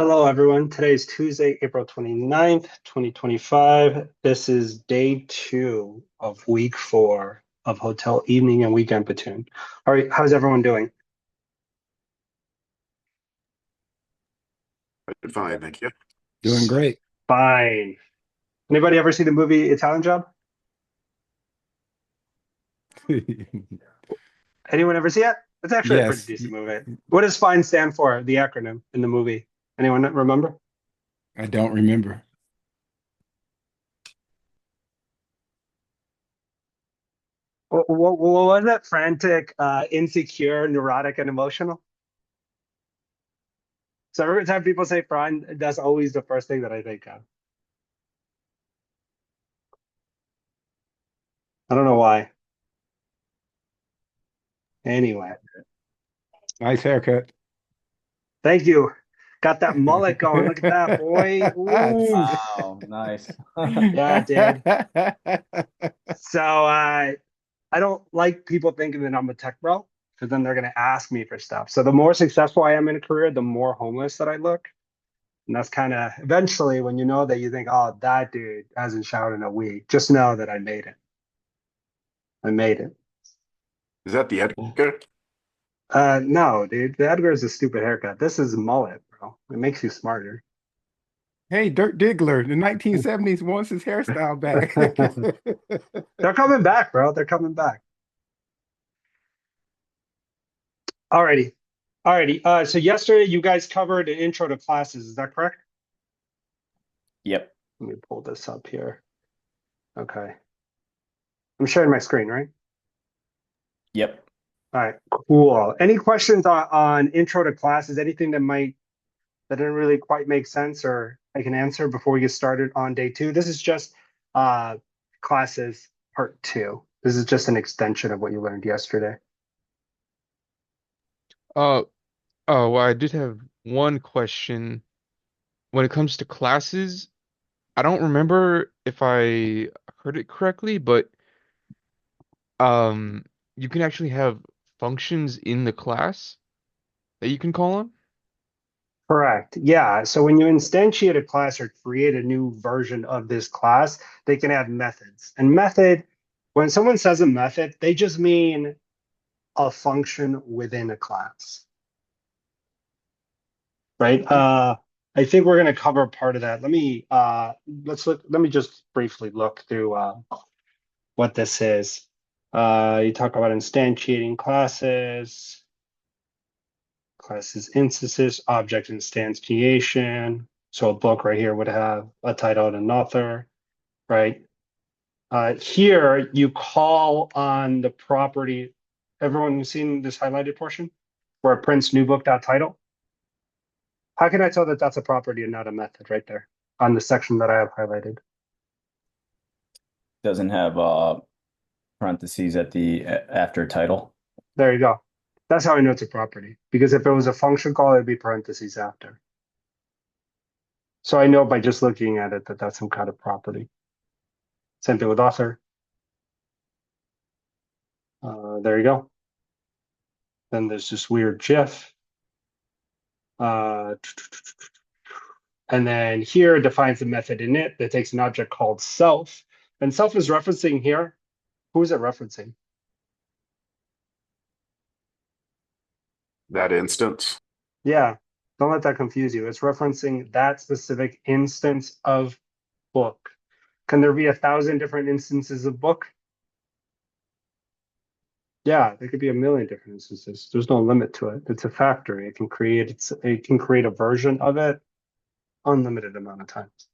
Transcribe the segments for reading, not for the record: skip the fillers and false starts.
Hello, everyone. Today is Tuesday, April 29th, 2025. This is day two of week four of Hotel Evening and Weekend Platoon. All right, how's everyone doing? Fine, thank you. Doing great. Fine. Anybody ever see the movie Italian Job? Anyone ever see it? It's actually a pretty Yes, decent movie. What does FINE stand for, the acronym in the movie? Anyone remember? I don't remember. What was it? Frantic, insecure, neurotic, and emotional? So every time people say FINE, that's always the first thing that I think of. I don't know why. Anyway, Nice haircut. thank you. Got that mullet going. Look at that, boy. Ooh, Wow, nice. yeah, dude. So I don't like people thinking that I'm a tech bro because then they're gonna ask me for stuff. So the more successful I am in a career, the more homeless that I look. And that's kind of eventually when you know that you think, oh, that dude hasn't showered in a week. Just know that I made it. I made it. Is that the Edgar? No, dude. The Edgar is a stupid haircut. This is mullet, bro. It makes you smarter. Hey, Dirk Diggler, the 1970s wants his hairstyle back. They're coming back, bro. They're coming back. Alrighty. Alrighty. So yesterday you guys covered an intro to classes. Is that correct? Yep. Let me pull this up here. Okay. I'm sharing my screen, right? Yep. All right. Cool. Any questions on intro to classes? Anything that didn't really quite make sense or I can answer before we get started on day two? This is just uh classes part two. This is just an extension of what you learned yesterday. Uh, well, I did have one question. When it comes to classes, I don't remember if I heard it correctly, but um, you can actually have functions in the class that you can call on. Correct. Yeah. So when you instantiate a class or create a new version of this class, they can have methods. And method, when someone says a method, they just mean a function within a class, right? I think we're going to cover part of that. Let me just briefly look through what this is. You talk about instantiating classes instances, object instantiation. So a book right here would have a title and an author, right? Here you call on the property. Everyone seen this highlighted portion where it prints new book.title? How can I tell that that's a property and not a method right there on the section that I have highlighted? Doesn't have parentheses at the after title. There you go. That's how I know it's a property because if it was a function call, it'd be parentheses after. So I know by just looking at it that that's some kind of property. Same thing with author. There you go. Then there's this weird GIF. And then here it defines the method in it that takes an object called self. And self is referencing here. Who is it referencing? That instance. Yeah, don't let that confuse you. It's referencing that specific instance of book. Can there be 1,000 different instances of book? Yeah, there could be a million different instances. There's no limit to it. It's a factory. It can create a version of it unlimited amount of times.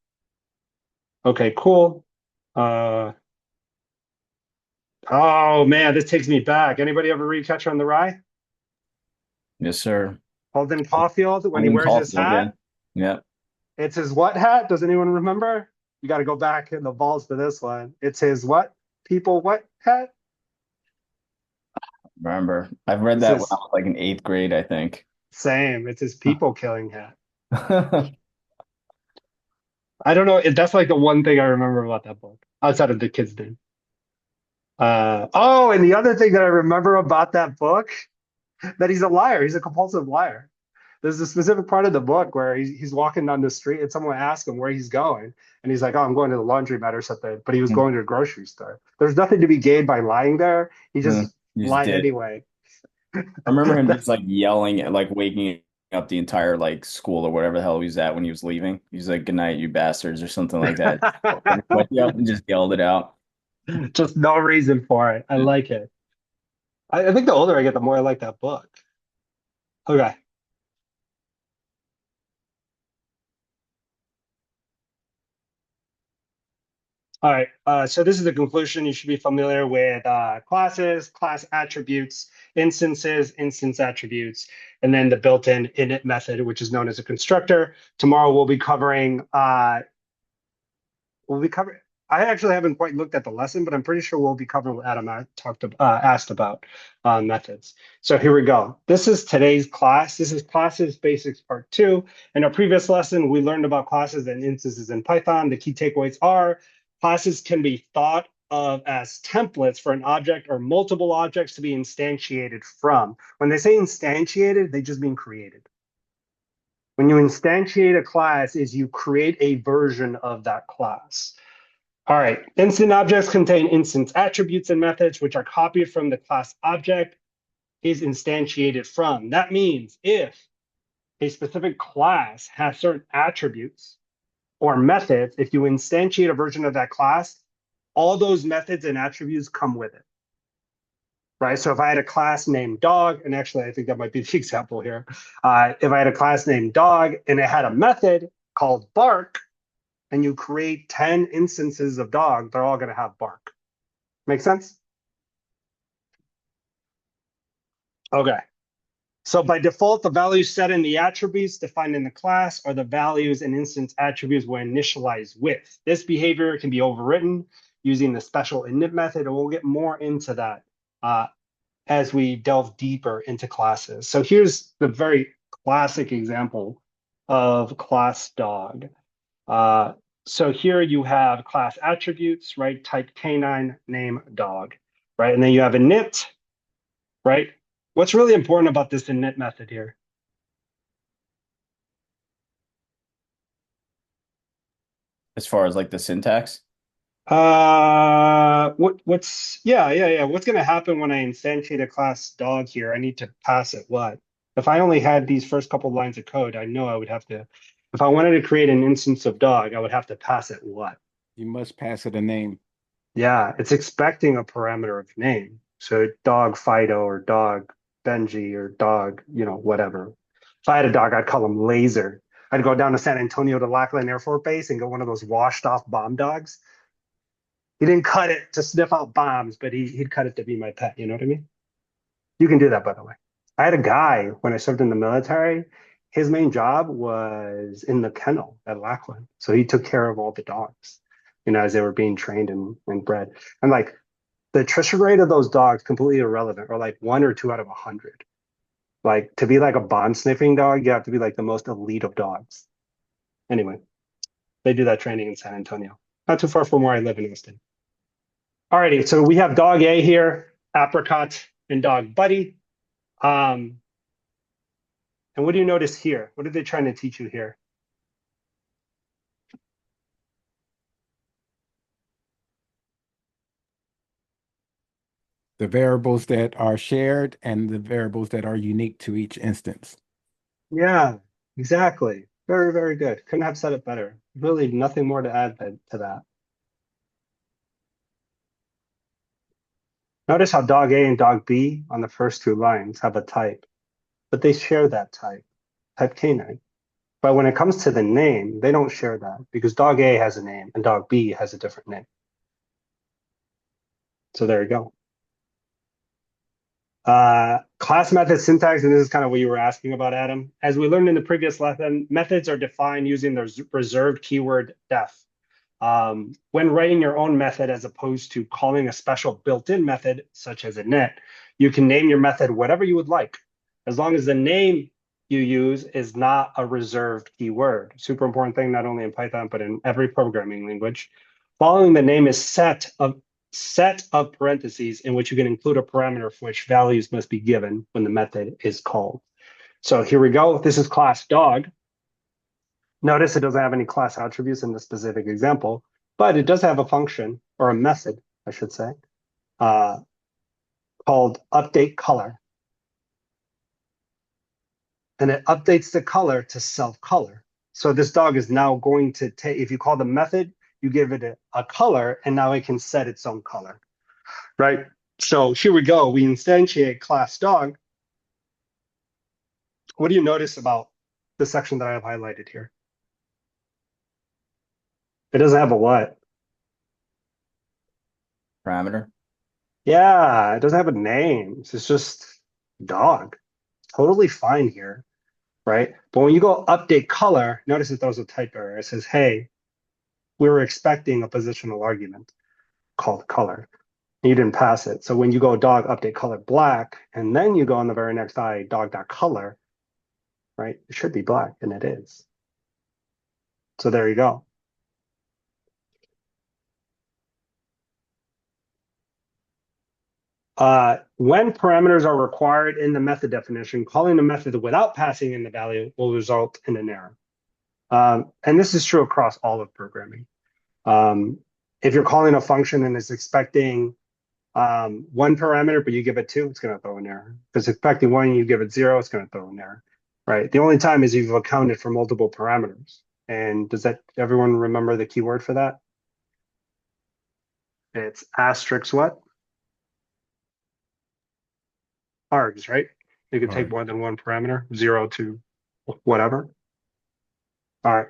Okay, cool. Oh man, this takes me back. Anybody ever read Catcher in the Rye? Yes, sir. Holden Caulfield when he William wears his Caulfield, yeah. hat. Yep. It's his what hat? Does anyone remember? You got to go back in the vaults for this one. It's his what? People what hat? Remember. I've read It's that when I his was like in eighth grade, I think. same. It's his people killing hat. I don't know. That's like the one thing I remember about that book outside of the kid's name. Oh, and the other thing that I remember about that book that he's a liar. He's a compulsive liar. There's a specific part of the book where he's walking down the street and someone asks him where he's going. And he's like, oh, I'm going to the laundromat or something. But he was going to a grocery store. There's nothing to be gained by lying there. He just You just lied did. anyway. I remember him just like yelling at like waking up the entire like school or whatever the hell he was at when he was leaving. He's like, "Good night, you bastards," or something like that. Went up and just yelled it out. Just no reason for it. I like it. I think the older I get, the more I like that book. Okay. All right, so this is the conclusion. You should be familiar with classes, class attributes, instances, instance attributes, and then the built-in init method, which is known as a constructor. Tomorrow we'll be covering, I actually haven't quite looked at the lesson, but I'm pretty sure we'll be covering what Adam asked about methods. So here we go. This is today's class. This is Classes Basics Part 2. In our previous lesson, we learned about classes and instances in Python. The key takeaways are classes can be thought of as templates for an object or multiple objects to be instantiated from. When they say instantiated, they just mean created. When you instantiate a class is you create a version of that class. All right, instant objects contain instance attributes and methods which are copied from the class object is instantiated from. That means if a specific class has certain attributes or methods, if you instantiate a version of that class, all those methods and attributes come with it, right? So if I had a class named dog, and actually I think that might be the example here. If I had a class named dog and it had a method called bark, and you create 10 instances of dog, they're all going to have bark. Make sense? Okay. So by default, the values set in the attributes defined in the class are the values and instance attributes we're initialized with. This behavior can be overwritten using the special init method, and we'll get more into that as we delve deeper into classes. So here's the very classic example of class dog. So here you have class attributes, right? Type canine, name dog, right? And then you have init, right? What's really important about this init method here? As far as like the syntax, Yeah. What's gonna happen when I instantiate a class dog here? I need to pass it what? If I only had these first couple lines of code, I know I would have to, if I wanted to create an instance of dog, I would have to pass it what? You must pass it a name. Yeah, it's expecting a parameter of name. So dog Fido or dog Benji or dog, whatever. If I had a dog, I'd call him Laser. I'd go down to San Antonio to Lackland Air Force Base and get one of those washed off bomb dogs. He didn't cut it to sniff out bombs, but he'd cut it to be my pet. You know what I mean? You can do that, by the way. I had a guy when I served in the military. His main job was in the kennel at Lackland. So he took care of all the dogs, as they were being trained and bred. And like the attrition rate of those dogs completely irrelevant, or like 1 or 2 out of 100. Like to be like a bomb sniffing dog, you have to be like the most elite of dogs. Anyway, they do that training in San Antonio, not too far from where I live in Austin. Alrighty, so we have dog A here, apricot, and dog Buddy. And what do you notice here? What are they trying to teach you here? The variables that are shared and the variables that are unique to each instance. Yeah, exactly. Very, very good. Couldn't have said it better. Really nothing more to add to that. Notice how dog A and dog B on the first 2 lines have a type, but they share that type canine. But when it comes to the name, they don't share that because dog A has a name and dog B has a different name. So there you go. Class method syntax, and this is kind of what you were asking about, Adam. As we learned in the previous lesson, methods are defined using the reserved keyword def. When writing your own method, as opposed to calling a special built-in method, such as init, you can name your method whatever you would like, as long as the name you use is not a reserved keyword. Super important thing, not only in Python, but in every programming language. Following the name is set of parentheses in which you can include a parameter for which values must be given when the method is called. So here we go. This is class dog. Notice it doesn't have any class attributes in this specific example, but it does have a function or a method, I should say, called update color. And it updates the color to self color. So this dog is now going to take, if you call the method, you give it a color, and now it can set its own color, right? So here we go. We instantiate class dog. What do you notice about the section that I have highlighted here? It doesn't have a what? Parameter. Yeah, it doesn't have a name. It's just dog. Totally fine here, right? But when you go update color, notice it throws a type error. It says, hey, we were expecting a positional argument called color. You didn't pass it. So when you go dog update color black, and then you go on the very next line, dog.color, right? It should be black, and it is. So there you go. When parameters are required in the method definition, calling the method without passing in the value will result in an error. And this is true across all of programming. If you're calling a function and it's expecting one parameter, but you give it 2, it's going to throw an error. If it's expecting 1 and you give it 0, it's going to throw an error, right? The only time is you've accounted for multiple parameters. And does that everyone remember the keyword for that? It's asterisk what? Args, right? You could take Arg. more than one parameter, 0 to whatever. All right.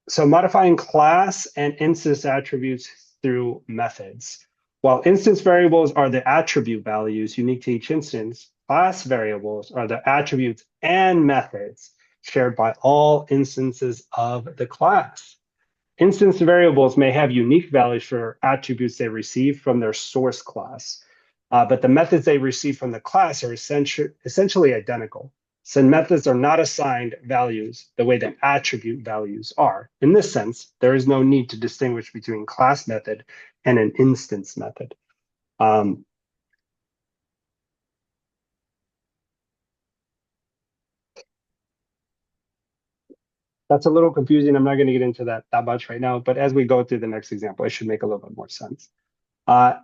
So modifying class and instance attributes through methods. While instance variables are the attribute values unique to each instance, class variables are the attributes and methods shared by all instances of the class. Instance variables may have unique values for attributes they receive from their source class, but the methods they receive from the class are essentially identical. So methods are not assigned values the way that attribute values are. In this sense, there is no need to distinguish between class method and an instance method. That's a little confusing. I'm not going to get into that much right now, but as we go through the next example, it should make a little bit more sense.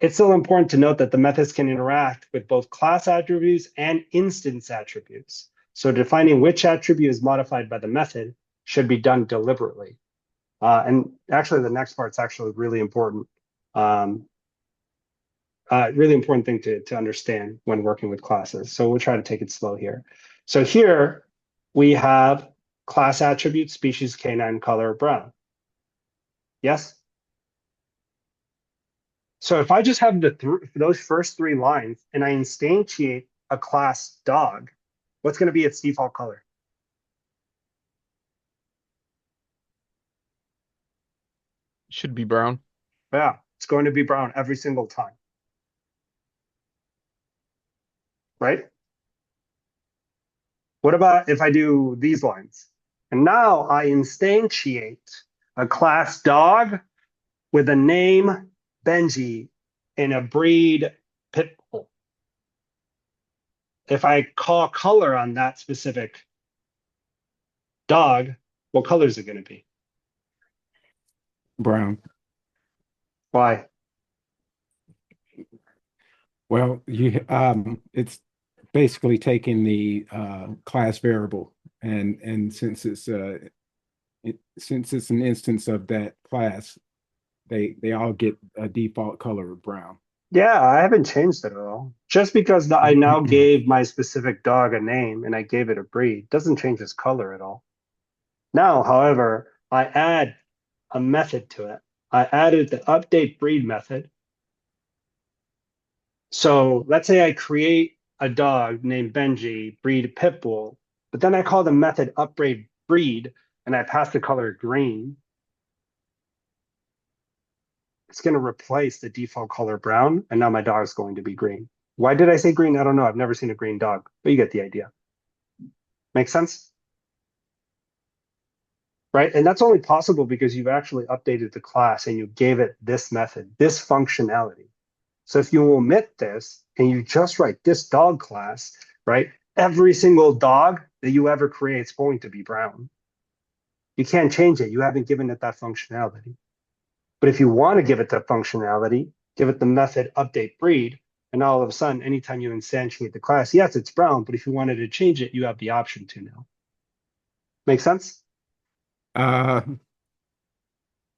It's still important to note that the methods can interact with both class attributes and instance attributes. So defining which attribute is modified by the method should be done deliberately. And actually, the next part's actually really important. Really important thing to understand when working with classes. So we'll try to take it slow here. So here we have class attribute, species canine, color brown. Yes? So if I just have those first 3 lines and I instantiate a class dog, what's going to be its default color? Should be brown. Yeah, it's going to be brown every single time. Right? What about if I do these lines? And now I instantiate a class dog with a name Benji and a breed pit bull. If I call color on that specific dog, what color is it going to be? Brown. Why? Well, it's basically taking the class variable, and since it's an instance of that class, they all get a default color of brown. Yeah, I haven't changed it at all. Just because I now gave my specific dog a name and I gave it a breed doesn't change its color at all. Now, however, I add a method to it. I added the update breed method. So let's say I create a dog named Benji, breed pit bull, but then I call the method upgrade breed and I pass the color green. It's going to replace the default color brown, and now my dog is going to be green. Why did I say green? I don't know. I've never seen a green dog, but you get the idea. Make sense? Right? And that's only possible because you've actually updated the class and you gave it this method, this functionality. So if you omit this and you just write this dog class, right? Every single dog that you ever create is going to be brown. You can't change it. You haven't given it that functionality. But if you want to give it that functionality, give it the method update breed, and all of a sudden, anytime you instantiate the class, yes, it's brown, but if you wanted to change it, you have the option to now. Make sense? Uh,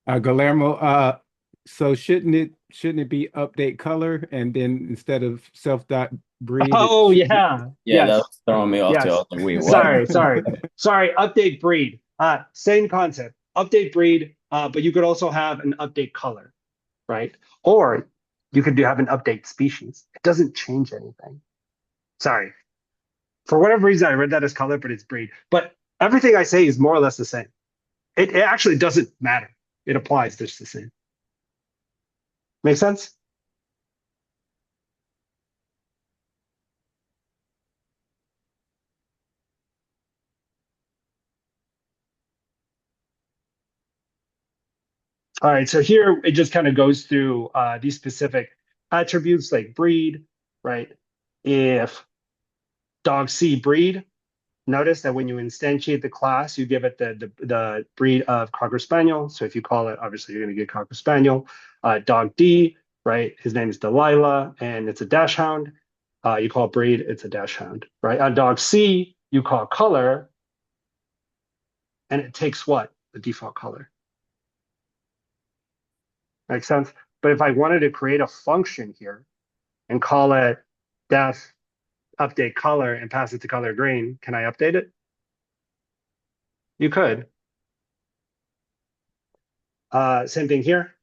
Guillermo, so shouldn't it be update color and then instead of self dot breed, it Oh should be yeah. Yeah, that Yes. was throwing me off too. I Yes. was like, wait, what? Sorry. Update breed. Same concept. Update breed, but you could also have an update color, right? Or you could have an update species. It doesn't change anything. Sorry. For whatever reason, I read that as color, but it's breed. But everything I say is more or less the same. It actually doesn't matter. It applies just the same. Make sense? All right, so here it just kind of goes through these specific attributes like breed, right? If dog C breed, notice that when you instantiate the class, you give it the breed of Cocker Spaniel. So if you call it, obviously you're going to get Cocker Spaniel. Dog D, right? His name is Delilah, and it's a Dachshund. You call breed, it's a Dachshund, right? On dog C, you call color, and it takes what? The default color. Makes sense? But if I wanted to create a function here and call it def update color and pass it to color green, can I update it? You could. Same thing here.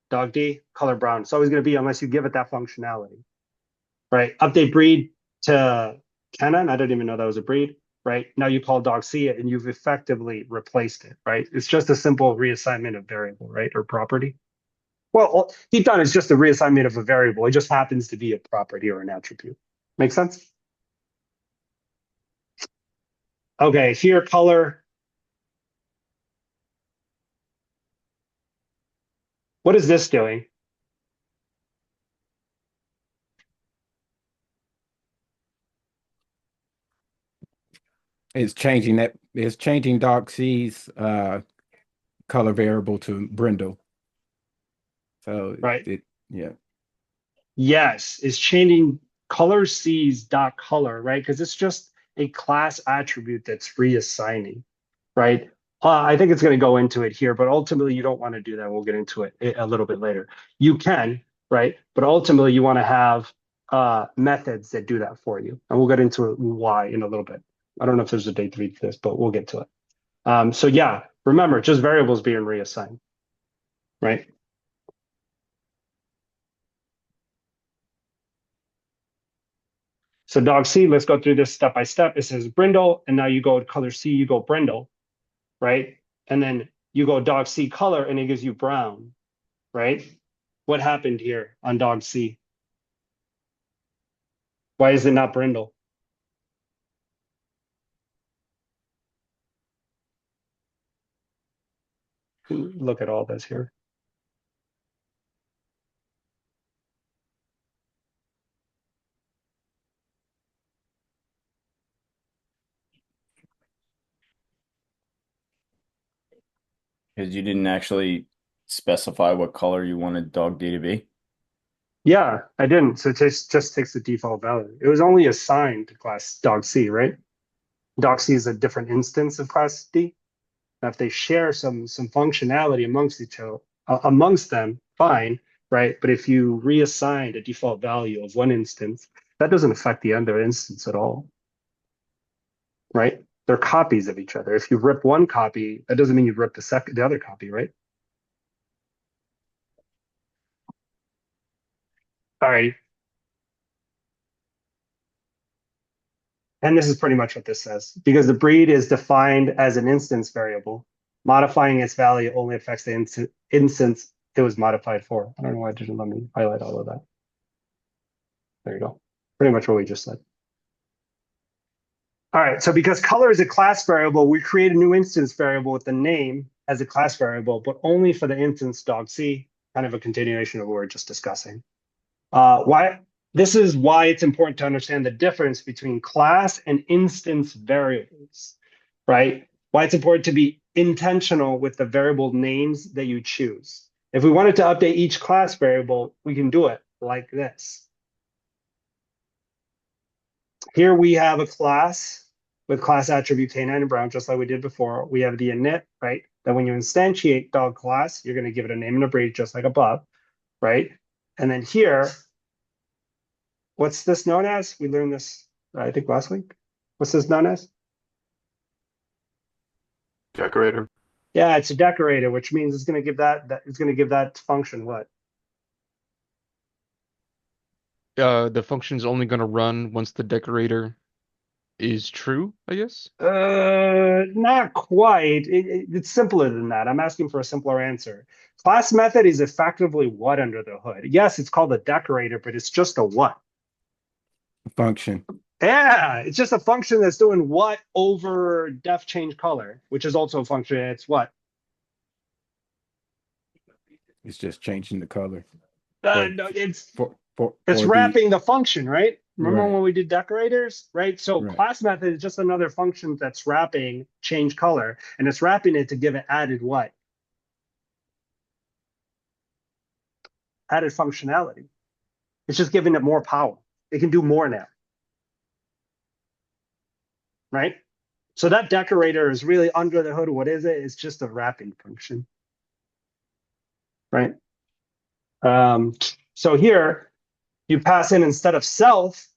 Dog D, color brown. It's always going to be unless you give it that functionality, right? Update breed to Canon. I don't even know that was a breed, right? Now you call dog C it and you've effectively replaced it, right? It's just a simple reassignment of variable, right? Or property. Well, all he's done is just a reassignment of a variable. It just happens to be a property or an attribute. Make sense? Okay, here color. What is this doing? it's changing that it's changing dog C's color variable to brindle. So Right. yeah. Yes, it's changing color C's dot color, right? Because it's just a class attribute that's reassigning, right? I think it's going to go into it here, but ultimately you don't want to do that. We'll get into it a little bit later. You can, right? But ultimately you want to have methods that do that for you. And we'll get into why in a little bit. I don't know if there's a date to read this, but we'll get to it. So yeah, remember, just variables being reassigned, right? So dog C, let's go through this step by step. It says brindle, and now you go to color C, you go brindle, right? And then you go dog C color, and it gives you brown, right? What happened here on dog C? Why is it not brindle? Look at all this here. Because you didn't actually specify what color you wanted dog D to be. Yeah, I didn't. So it just takes the default value. It was only assigned to class dog C, right? Dog C is a different instance of class D. Now, if they share some functionality amongst them, fine, right? But if you reassign a default value of one instance, that doesn't affect the other instance at all, right? They're copies of each other. If you rip one copy, that doesn't mean you rip the other copy, right? All right. And this is pretty much what this says, because the breed is defined as an instance variable. Modifying its value only affects the instance it was modified for. I don't know why it didn't let me highlight all of that. There you go. Pretty much what we just said. All right, so because color is a class variable, we create a new instance variable with the name as a class variable, but only for the instance dog C, kind of a continuation of what we are just discussing. Why this is why it's important to understand the difference between class and instance variables, right? Why it's important to be intentional with the variable names that you choose. If we wanted to update each class variable, we can do it like this. Here we have a class with class attribute K9 and brown, just like we did before. We have the init, right? That when you instantiate dog class, you're going to give it a name and a breed just like above, right? And then here, what's this known as? We learned this, I think, last week. What's this known as? Decorator. Yeah, it's a decorator, which means it's going to give that function what? The function's only gonna run once the decorator is true, I guess. Not quite. It's simpler than that. I'm asking for a simpler answer. Class method is effectively what under the hood? Yes, it's called a decorator, but it's just a what? Function. Yeah, it's just a function that's doing what over def change color, which is also a function. It's what? It's just changing the color. No, it's For wrapping the function, right? Remember Right. when we did decorators, right? So Right. class method is just another function that's wrapping change color, and it's wrapping it to give it added what? Added functionality. It's just giving it more power. It can do more now, right? So that decorator is really under the hood. What is it? It's just a wrapping function, right? So here you pass in instead of self,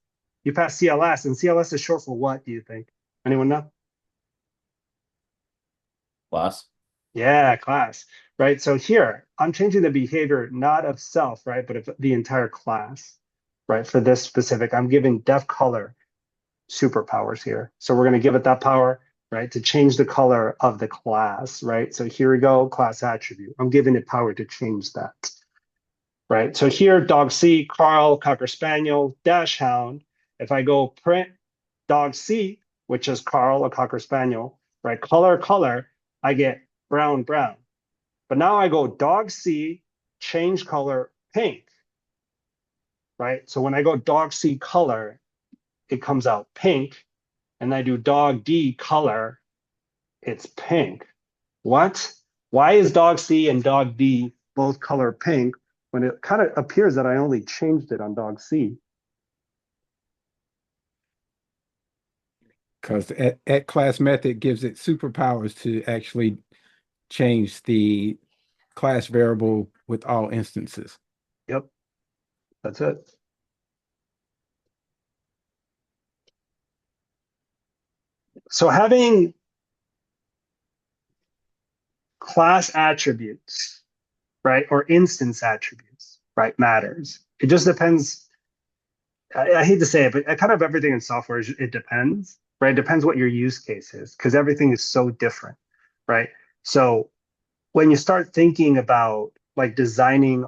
you pass CLS, and CLS is short for what, do you think? Anyone know? Class. Yeah, class, right? So here I'm changing the behavior not of self, right, but of the entire class, right? For this specific, I'm giving def color superpowers here. So we're going to give it that power, right, to change the color of the class, right? So here we go, class attribute. I'm giving it power to change that, right? So here, dog C, Carl, Cocker Spaniel, dash hound. If I go print dog C, which is Carl, a Cocker Spaniel, right? Color, I get brown, brown. But now I go dog C, change color, pink, right? So when I go dog C color, it comes out pink. And I do dog D color, it's pink. What? Why is dog C and dog D both color pink when it kind of appears that I only changed it on dog C? Because at class method gives it superpowers to actually change the class variable with all instances. Yep, that's it. So having class attributes, right, or instance attributes, right, matters. It just depends. I hate to say it, but kind of everything in software, it depends, right? It depends what your use case is because everything is so different, right? So when you start thinking about like designing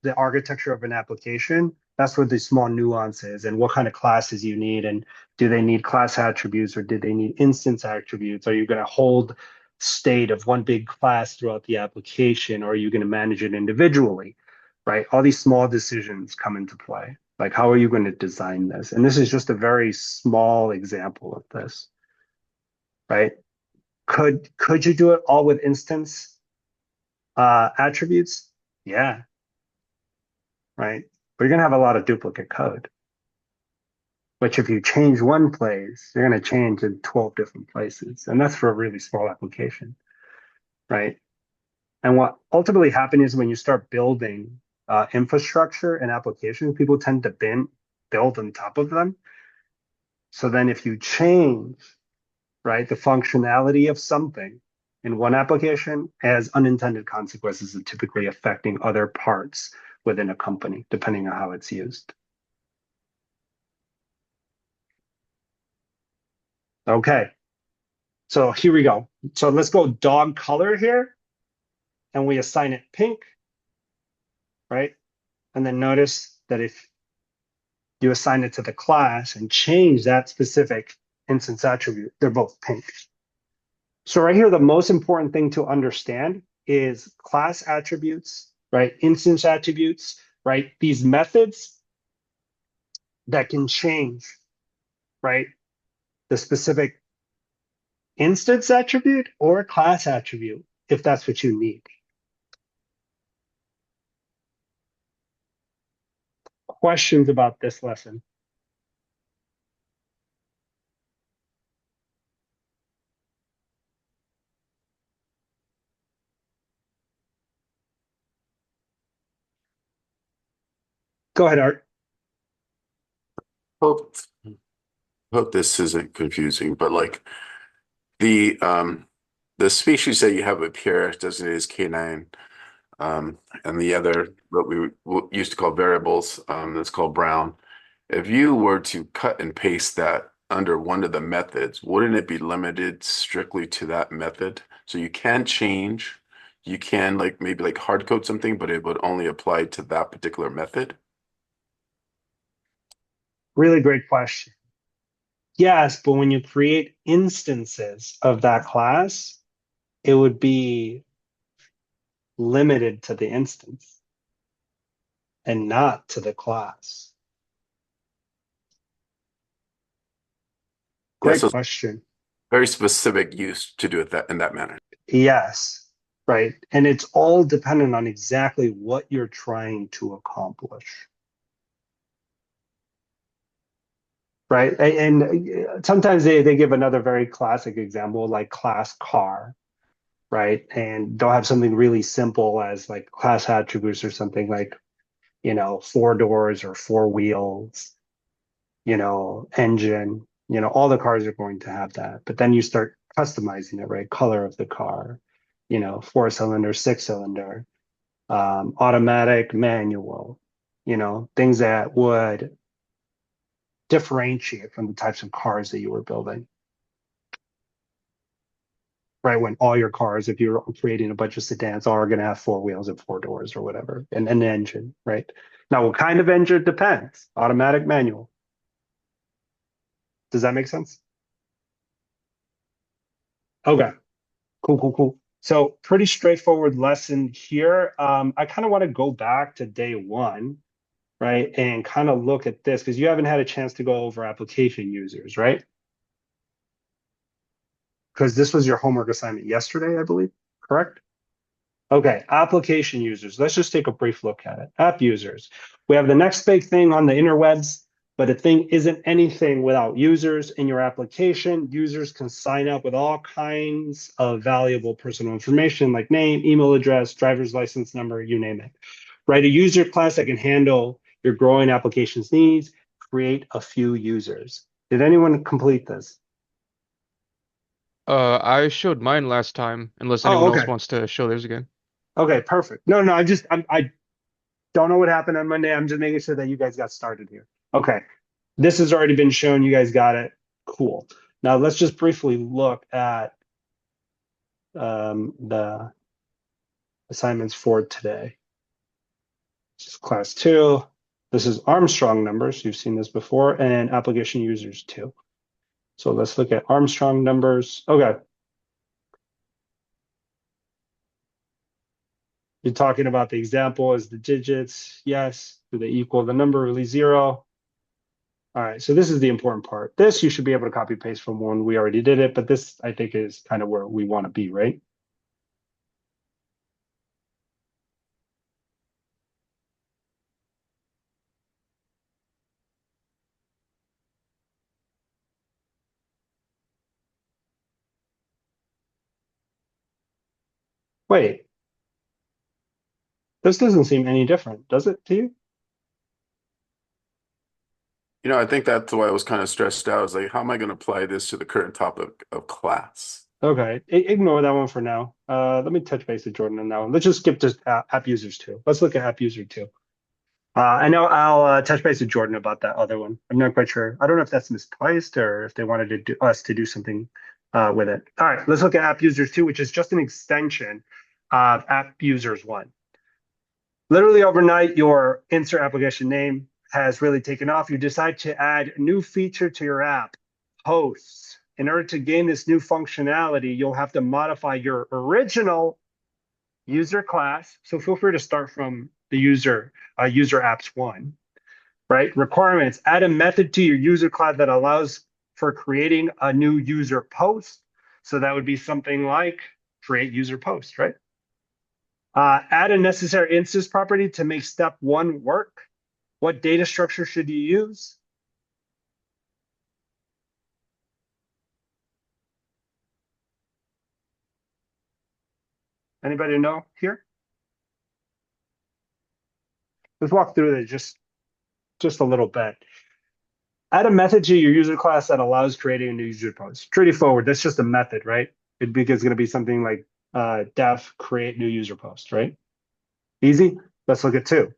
the architecture of an application, that's where the small nuances and what kind of classes you need, and do they need class attributes or do they need instance attributes? Are you going to hold state of one big class throughout the application, or are you going to manage it individually, right? All these small decisions come into play. Like, how are you going to design this? And this is just a very small example of this, right? Could you do it all with instance attributes? Yeah, right. But you're going to have a lot of duplicate code, which if you change one place, you're going to change in 12 different places. And that's for a really small application, right? And what ultimately happens is when you start building infrastructure and applications, people tend to build on top of them. So then if you change, right, the functionality of something in one application, has unintended consequences of typically affecting other parts within a company, depending on how it's used. Okay, so here we go. So let's go dog color here, and we assign it pink, right? And then notice that if you assign it to the class and change that specific instance attribute, they're both pink. So right here, the most important thing to understand is class attributes, right? Instance attributes, right? These methods that can change, right? The specific instance attribute or class attribute if that's what you need. Questions about this lesson? Go ahead, Art. Hope hope this isn't confusing, but like the species that you have up here designated as canine, and the other what we used to call variables, that's called brown. If you were to cut and paste that under one of the methods, wouldn't it be limited strictly to that method? So you can change, you can like maybe like hard code something, but it would only apply to that particular method. Really great question. Yes, but when you create instances of that class, it would be limited to the instance and not to the class. Yeah, Great so question. very specific use to do it that in that manner. Yes, right. And it's all dependent on exactly what you're trying to accomplish. Right. And sometimes they give another very classic example, like class car, right? And they'll have something really simple as like class attributes or something like, 4 doors or 4 wheels, engine, all the cars are going to have that. But then you start customizing it, right? Color of the car, 4-cylinder, 6-cylinder, automatic, manual, things that would differentiate from the types of cars that you were building. Right, when all your cars, if you're creating a bunch of sedans, are going to have 4 wheels and 4 doors or whatever, and an engine, right? Now, what kind of engine depends? Automatic, manual. Does that make sense? Okay, cool. So pretty straightforward lesson here. I kind of want to go back to day one, right, and kind of look at this because you haven't had a chance to go over application users, right? Because this was your homework assignment yesterday, I believe, correct? Okay, application users. Let's just take a brief look at it. App users. We have the next big thing on the interwebs, but a thing isn't anything without users in your application. Users can sign up with all kinds of valuable personal information like name, email address, driver's license number, you name it. Write a user class that can handle your growing application's needs. Create a few users. Did anyone complete this? I showed mine last time, unless Oh, anyone else okay. wants to show theirs again. Okay, perfect. No, I don't know what happened on Monday. I'm just making sure that you guys got started here. Okay. This has already been shown. You guys got it. Cool. Now let's just briefly look at the assignments for today. This is class 2. This is Armstrong numbers. You've seen this before, and application users too. So let's look at Armstrong numbers. Okay. You're talking about the example as the digits. Yes. Do they equal the number, really 0? All right, so this is the important part. This you should be able to copy paste from one. We already did it, but this I think is kind of where we want to be, right? Wait, this doesn't seem any different, does it to you? I think that's why I was kind of stressed out. I was like, how am I going to apply this to the current topic of class? Okay, ignore that one for now. Let me touch base with Jordan on that one. Let's just skip to app users 2. Let's look at app user 2. I know I'll touch base with Jordan about that other one. I'm not quite sure. I don't know if that's misplaced or if they wanted us to do something with it. All right, let's look at app users 2, which is just an extension of app users 1. Literally overnight, your insert application name has really taken off. You decide to add a new feature to your app, hosts. In order to gain this new functionality, you'll have to modify your original user class. So feel free to start from the user apps 1. right? Requirements, add a method to your user class that allows for creating a new user post. So that would be something like create user post, right? Add a necessary instance property to make step one work. What data structure should you use? Anybody know here? Let's walk through it just a little bit. Add a method to your user class that allows creating a new user post. Pretty forward. That's just a method, right? It's going to be something like def create new user post, right? Easy. Let's look at two.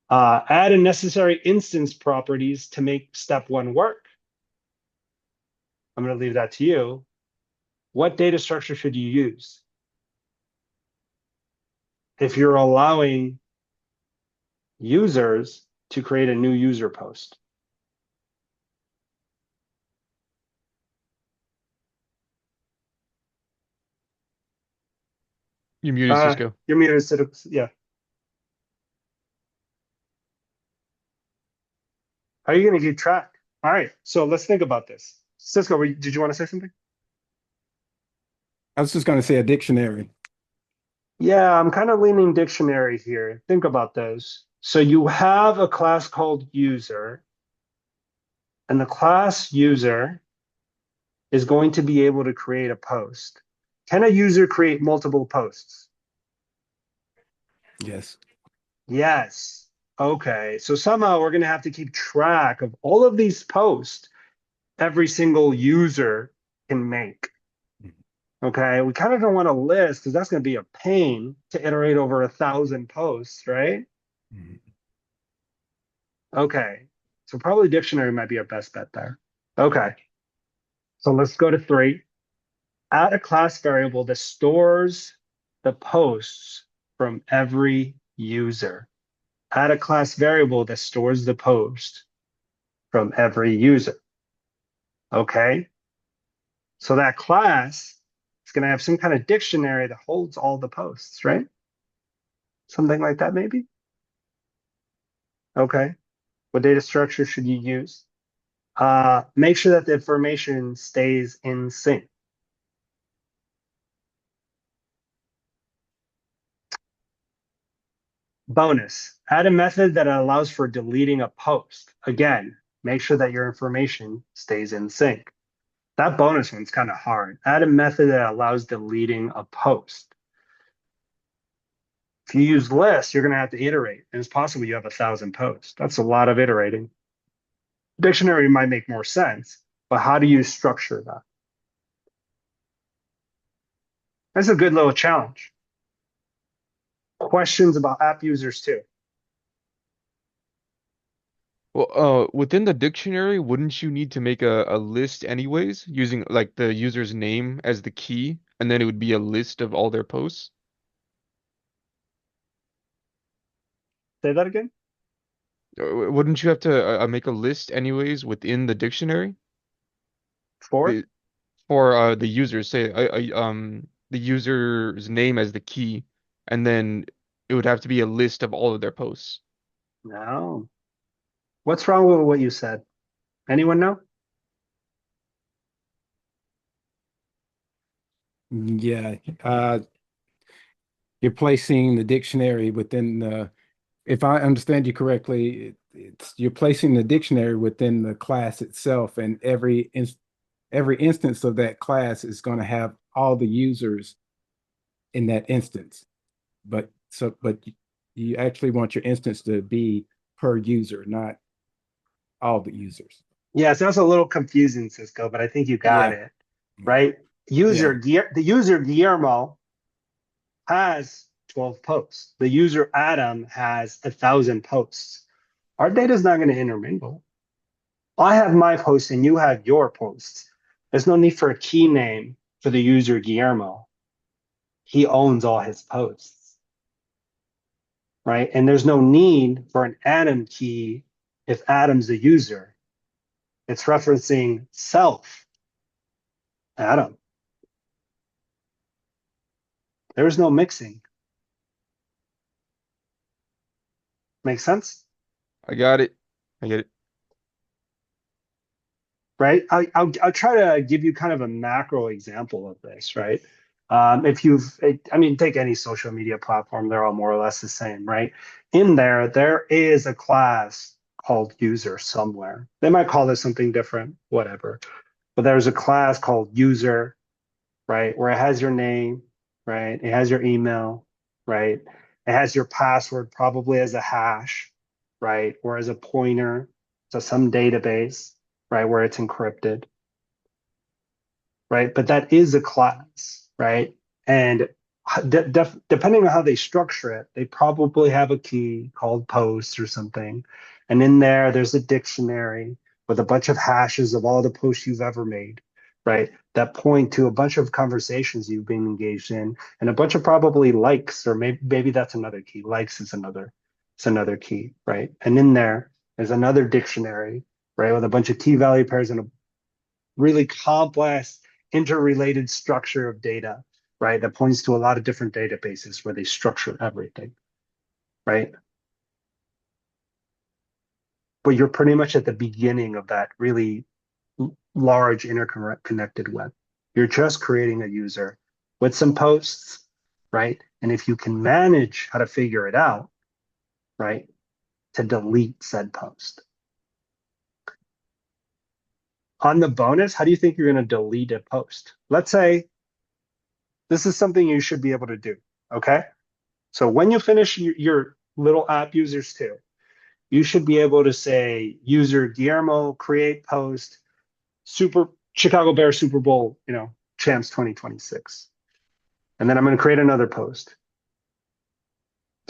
Add a necessary instance properties to make step one work. I'm going to leave that to you. What data structure should you use if you're allowing users to create a new user post? You muted, Cisco. You're muted, yeah. How are you going to keep track? All right, so let's think about this. Cisco, did you want to say something? I was just going to say a dictionary. Yeah, I'm kind of leaning dictionary here. Think about those. So you have a class called user, and the class user is going to be able to create a post. Can a user create multiple posts? Yes. Yes. Okay. So somehow we're going to have to keep track of all of these posts every single user can make. Okay. We kind of don't want to list because that's going to be a pain to iterate over 1,000 posts, right? Mhm. Okay. So probably dictionary might be our best bet there. Okay. So let's go to 3. Add a class variable that stores the posts from every user. Add a class variable that stores the post from every user. Okay. So that class is going to have some kind of dictionary that holds all the posts, right? Something like that, maybe. Okay. What data structure should you use? Make sure that the information stays in sync. Bonus, add a method that allows for deleting a post. Again, make sure that your information stays in sync. That bonus one's kind of hard. Add a method that allows deleting a post. If you use list, you're going to have to iterate, and it's possible you have 1,000 posts. That's a lot of iterating. Dictionary might make more sense, but how do you structure that? That's a good little challenge. Questions about app users too. Well, within the dictionary, wouldn't you need to make a list anyways, using like the user's name as the key, and then it would be a list of all their posts? Say that again. Wouldn't you have to make a list anyways within the dictionary? For? The, for the user, say the user's name as the key, and then it would have to be a list of all of their posts. No. What's wrong with what you said? Anyone know? Yeah. You're placing the dictionary within the, if I understand you correctly, it's you're placing the dictionary within the class itself, and every instance of that class is going to have all the users in that instance. But you actually want your instance to be per user, not all the users. Yes, that's a little confusing, Cisco, but I think you got Yeah. it, right? Yeah. The user Guillermo has 12 posts. The user Adam has 1,000 posts. Our data is not going to intermingle. I have my posts and you have your posts. There's no need for a key name for the user Guillermo. He owns all his posts, right? And there's no need for an Adam key if Adam's the user. It's referencing self, Adam. There's no mixing. Make sense? I got it. I get it. Right? I'll try to give you kind of a macro example of this, right? I mean, take any social media platform, they're all more or less the same, right? In there is a class called user somewhere. They might call this something different, whatever. But there's a class called user, right? Where it has your name, right? It has your email, right? It has your password probably as a hash, right? Or as a pointer to some database, right? Where it's encrypted, right? But that is a class, right? And depending on how they structure it, they probably have a key called post or something. And in there, there's a dictionary with a bunch of hashes of all the posts you've ever made, right? That point to a bunch of conversations you've been engaged in, and a bunch of probably likes, or maybe that's another key. Likes is another key, right? And in there's another dictionary, right, with a bunch of key value pairs and a really complex interrelated structure of data, right? That points to a lot of different databases where they structure everything, right? But you're pretty much at the beginning of that really large interconnected web. You're just creating a user with some posts, right? And if you can manage how to figure it out, right, to delete said post. On the bonus, how do you think you're going to delete a post? Let's say this is something you should be able to do, okay? So when you finish your little app users too, you should be able to say user Guillermo create post super Chicago Bears Super Bowl, champs 2026. And then I'm going to create another post.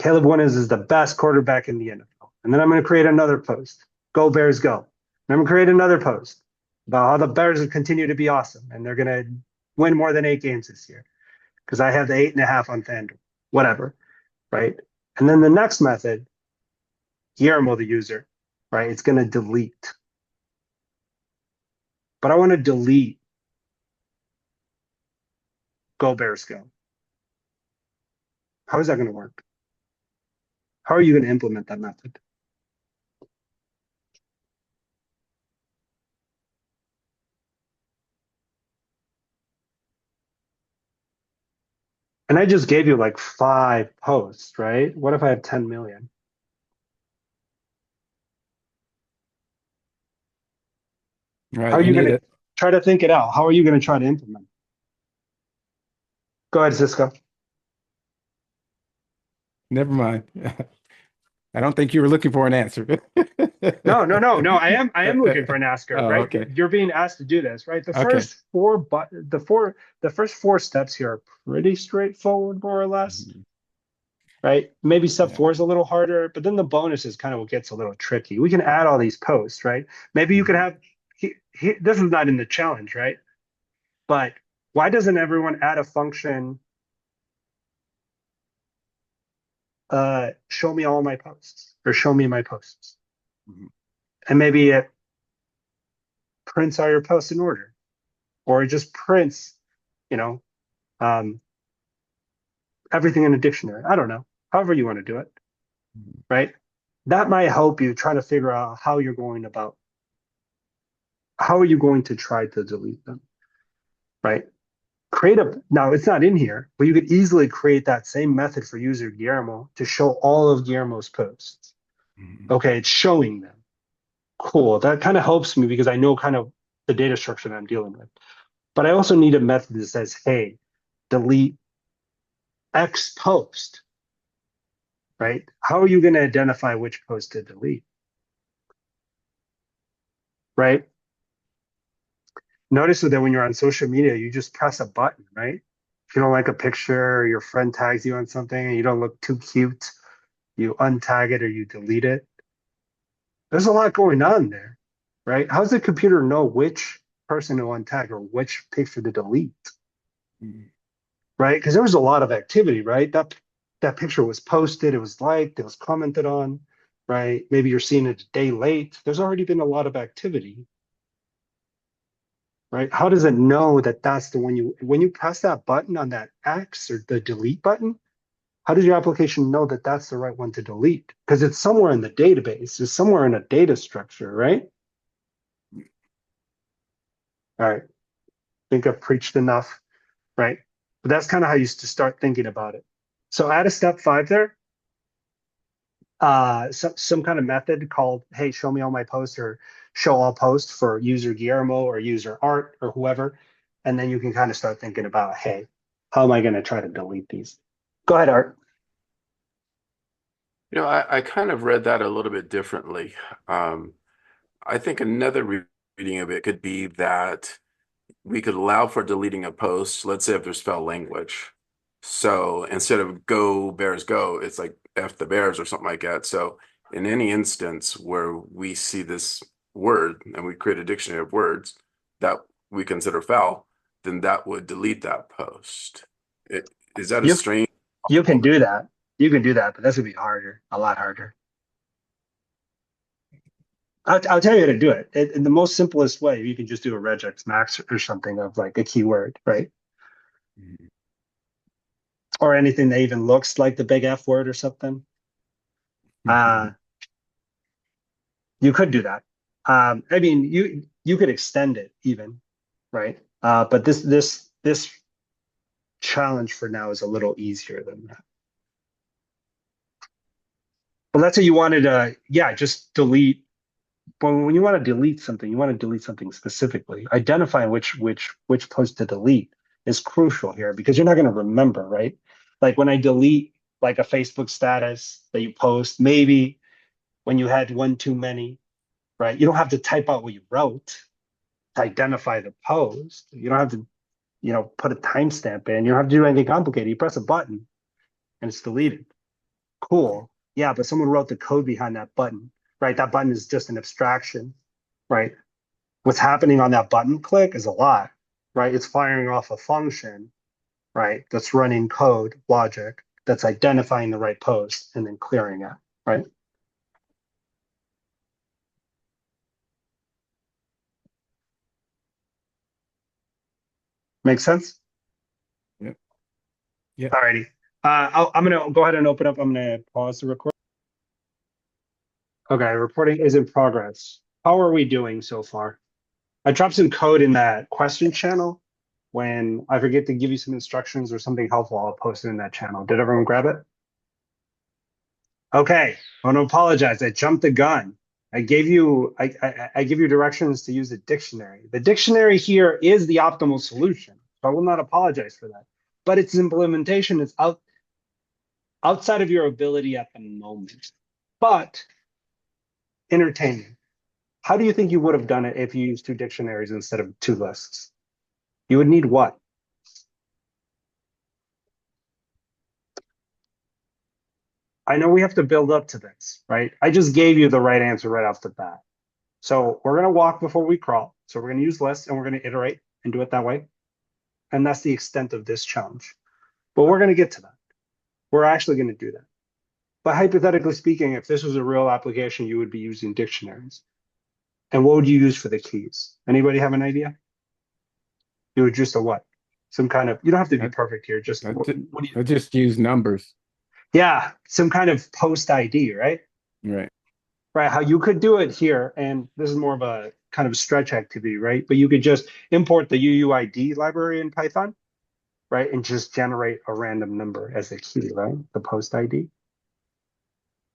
Caleb Williams is the best quarterback in the NFL. And then I'm going to create another post. Go Bears go. And I'm going to create another post about how the Bears will continue to be awesome and they're going to win more than 8 games this year because I have the 8.5 on FanDuel, whatever, right? And then the next method, Guillermo, the user, right? It's going to delete. But I want to delete Go Bears Go. How is that going to work? How are you going to implement that method? And I just gave you like 5 posts, right? What if I have 10 million? Right. How are you need going to it. try to think it out? How are you going to try to implement it? Go ahead, Cisco. Never mind. I don't think you were looking for an answer. No. I am looking for an asker, Oh, right? okay. You're being asked to do this, right? Okay. The first 4 steps here are pretty straightforward, more or less, Mhm. right? Maybe step Yeah. 4 is a little harder, but then the bonus is kind of what gets a little tricky. We can add all these posts, right? Maybe you could have this is not in the challenge, right? But why doesn't everyone add a function? Show me all my posts or show me my posts. Mhm. And maybe it prints all your posts in order, or it just prints, you know, um, everything in a dictionary. I don't know, however you want to do it, Mhm. right? That might help you try to figure out how are you going to try to delete them, right? Now it's not in here, but you could easily create that same method for user Guillermo to show all of Guillermo's posts. Mhm. Okay, it's showing them. Cool. That kind of helps me because I know kind of the data structure that I'm dealing with. But I also need a method that says, hey, delete X post, right? How are you going to identify which post to delete, right? Notice that when you're on social media, you just press a button, right? If you don't like a picture or your friend tags you on something and you don't look too cute, you untag it or you delete it. There's a lot going on there, right? How does the computer know which person to untag or which picture to delete? Mhm. Right? Because there was a lot of activity, right? That picture was posted, it was liked, it was commented on, right? Maybe you're seeing it a day late. There's already been a lot of activity, right? How does it know that that's the one when you press that button on that X or the delete button? How does your application know that that's the right one to delete? Because it's somewhere in the database, it's somewhere in a data structure, right? All right. I think I've preached enough, right? But that's kind of how you used to start thinking about it. So add a step 5 there. Some kind of method called, hey, show me all my posts or show all posts for user Guillermo or user Art or whoever. And then you can kind of start thinking about, hey, how am I going to try to delete these? Go ahead, Art. I kind of read that a little bit differently. I think another reading of it could be that we could allow for deleting a post, let's say if there's foul language. So instead of go Bears go, it's like F the Bears or something like that. So in any instance where we see this word and we create a dictionary of words that we consider foul, then that would delete that post. Is that a You strange? you can do that. You can do that, but that's gonna be harder, a lot harder. I'll tell you how to do it. In the most simplest way, you can just do a regex max or something of like a keyword, right? Or anything that even looks like the big F word or something. You could do that. I mean, you could extend it even, right? But this challenge for now is a little easier than that. But let's say you wanted to, yeah, just delete. But when you want to delete something, you want to delete something specifically. Identifying which post to delete is crucial here because you're not going to remember, right? Like when I delete like a Facebook status that you post, maybe when you had one too many, right? You don't have to type out what you wrote to identify the post. You don't have to, put a timestamp in. You don't have to do anything complicated. You press a button and it's deleted. Cool. Yeah, but someone wrote the code behind that button, right? That button is just an abstraction, right? What's happening on that button click is a lot, right? It's firing off a function, right? That's running code logic that's identifying the right post and then clearing it, right? Make sense? Yep. Yep. All righty. I'm going to go ahead and open up. I'm going to pause the record. Okay, reporting is in progress. How are we doing so far? I dropped some code in that question channel. When I forget to give you some instructions or something helpful, I'll post it in that channel. Did everyone grab it? Okay, I want to apologize. I jumped the gun. I gave you directions to use a dictionary. The dictionary here is the optimal solution. So I will not apologize for that. But its implementation is outside of your ability at the moment. But entertaining. How do you think you would have done it if you used 2 dictionaries instead of 2 lists? You would need what? I know we have to build up to this, right? I just gave you the right answer right off the bat. So we're going to walk before we crawl. So we're going to use lists and we're going to iterate and do it that way. And that's the extent of this challenge. But we're going to get to that. We're actually going to do that. But hypothetically speaking, if this was a real application, you would be using dictionaries. And what would you use for the keys? Anybody have an idea? You would just a what? Some kind of, you don't have to be perfect here. Just what do you? I just use numbers. Yeah, some kind of post ID, right? Right. Right. How you could do it here, and this is more of a kind of stretch activity, right? But you could just import the UUID library in Python, right? And just generate a random number as a key, right? The post ID.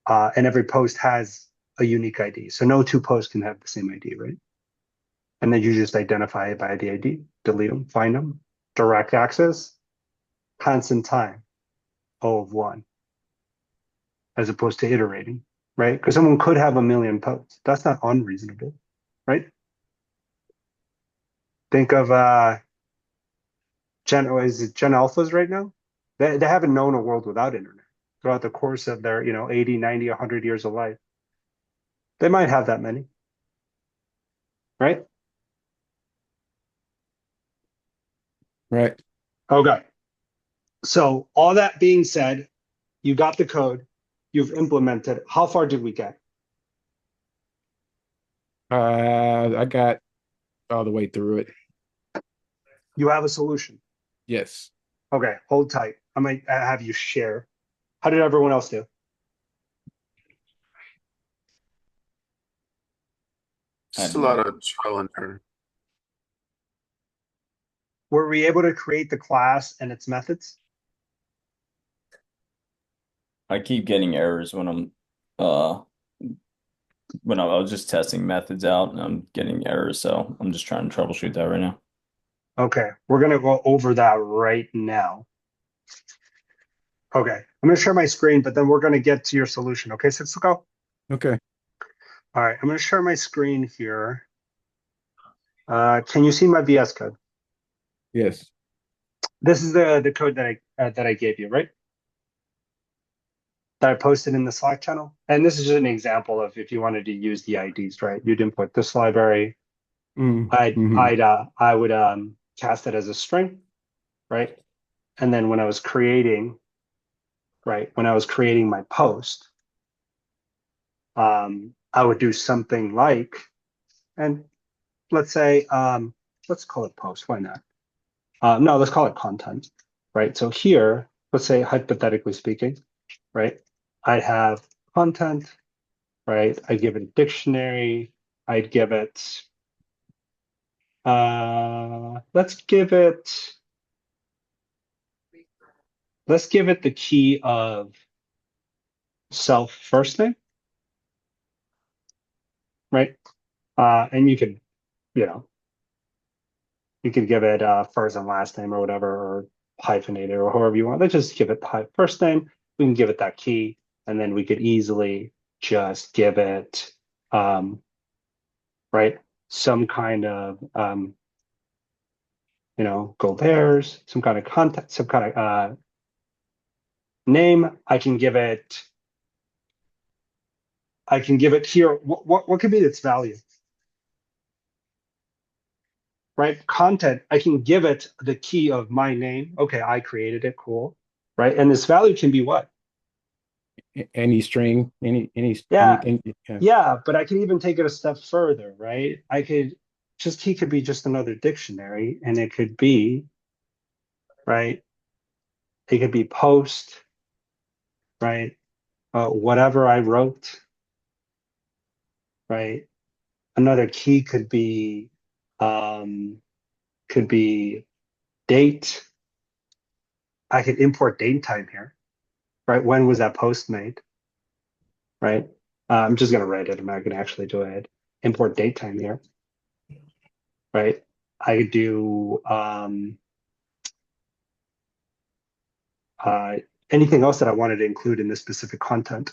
And every post has a unique ID. So no 2 posts can have the same ID, right? And then you just identify it by the ID, delete them, find them, direct access, constant time, O of 1, as opposed to iterating, right? Because someone could have a million posts. That's not unreasonable, right? Think of Gen Alphas right now? They haven't known a world without internet throughout the course of their, 80, 90, 100 years of life. They might have that many, right? Right. Okay. So all that being said, you got the code, you've implemented. How far did we get? I got all the way through it. You have a solution. Yes. Okay, hold tight. I might have you share. How did everyone else do? Just a lot of trial and error. Were we able to create the class and its methods? I keep getting errors uh when I was just testing methods out and I'm getting errors, so I'm just trying to troubleshoot that right now. Okay, we're gonna go over that right now. Okay, I'm gonna share my screen, but then we're gonna get to your solution. Okay, so let's go. Okay. All right, I'm gonna share my screen here. Can you see my VS code? Yes. This is the code that I gave you, right? That I posted in the Slack channel. And this is just an example of if you wanted to use the IDs, right? You'd import this library. Mm-hmm. I would cast it as a string, right? And then when I was creating my post, I would do something like, and let's say, let's call it post. Why not? No, let's call it content, right? So here, let's say hypothetically speaking, right? I'd have content, right? I'd give it a dictionary. I'd give it, let's give it the key of self first name, right? And you could, you know, you could give it first and last name or whatever, or hyphenated or however you want. Let's just give it the first name. We can give it that key, and then we could easily just give it, right, some kind of, go Bears, some kind of content, some kind of name. I can give it here. What could be its value? Right? Content, I can give it the key of my name. Okay, I created it, cool. Right? And this value can be what? Any string, Yeah. anything. Yeah. Yeah, but I can even take it a step further, right? He could be just another dictionary, and it could be, right? It could be post, right? Whatever I wrote, right? Another key could be date. I could import date time here, right? When was that post made, right? I'm just gonna write it. I'm not gonna actually do it. Import date time here, right? I could do uh, anything else that I wanted to include in this specific content,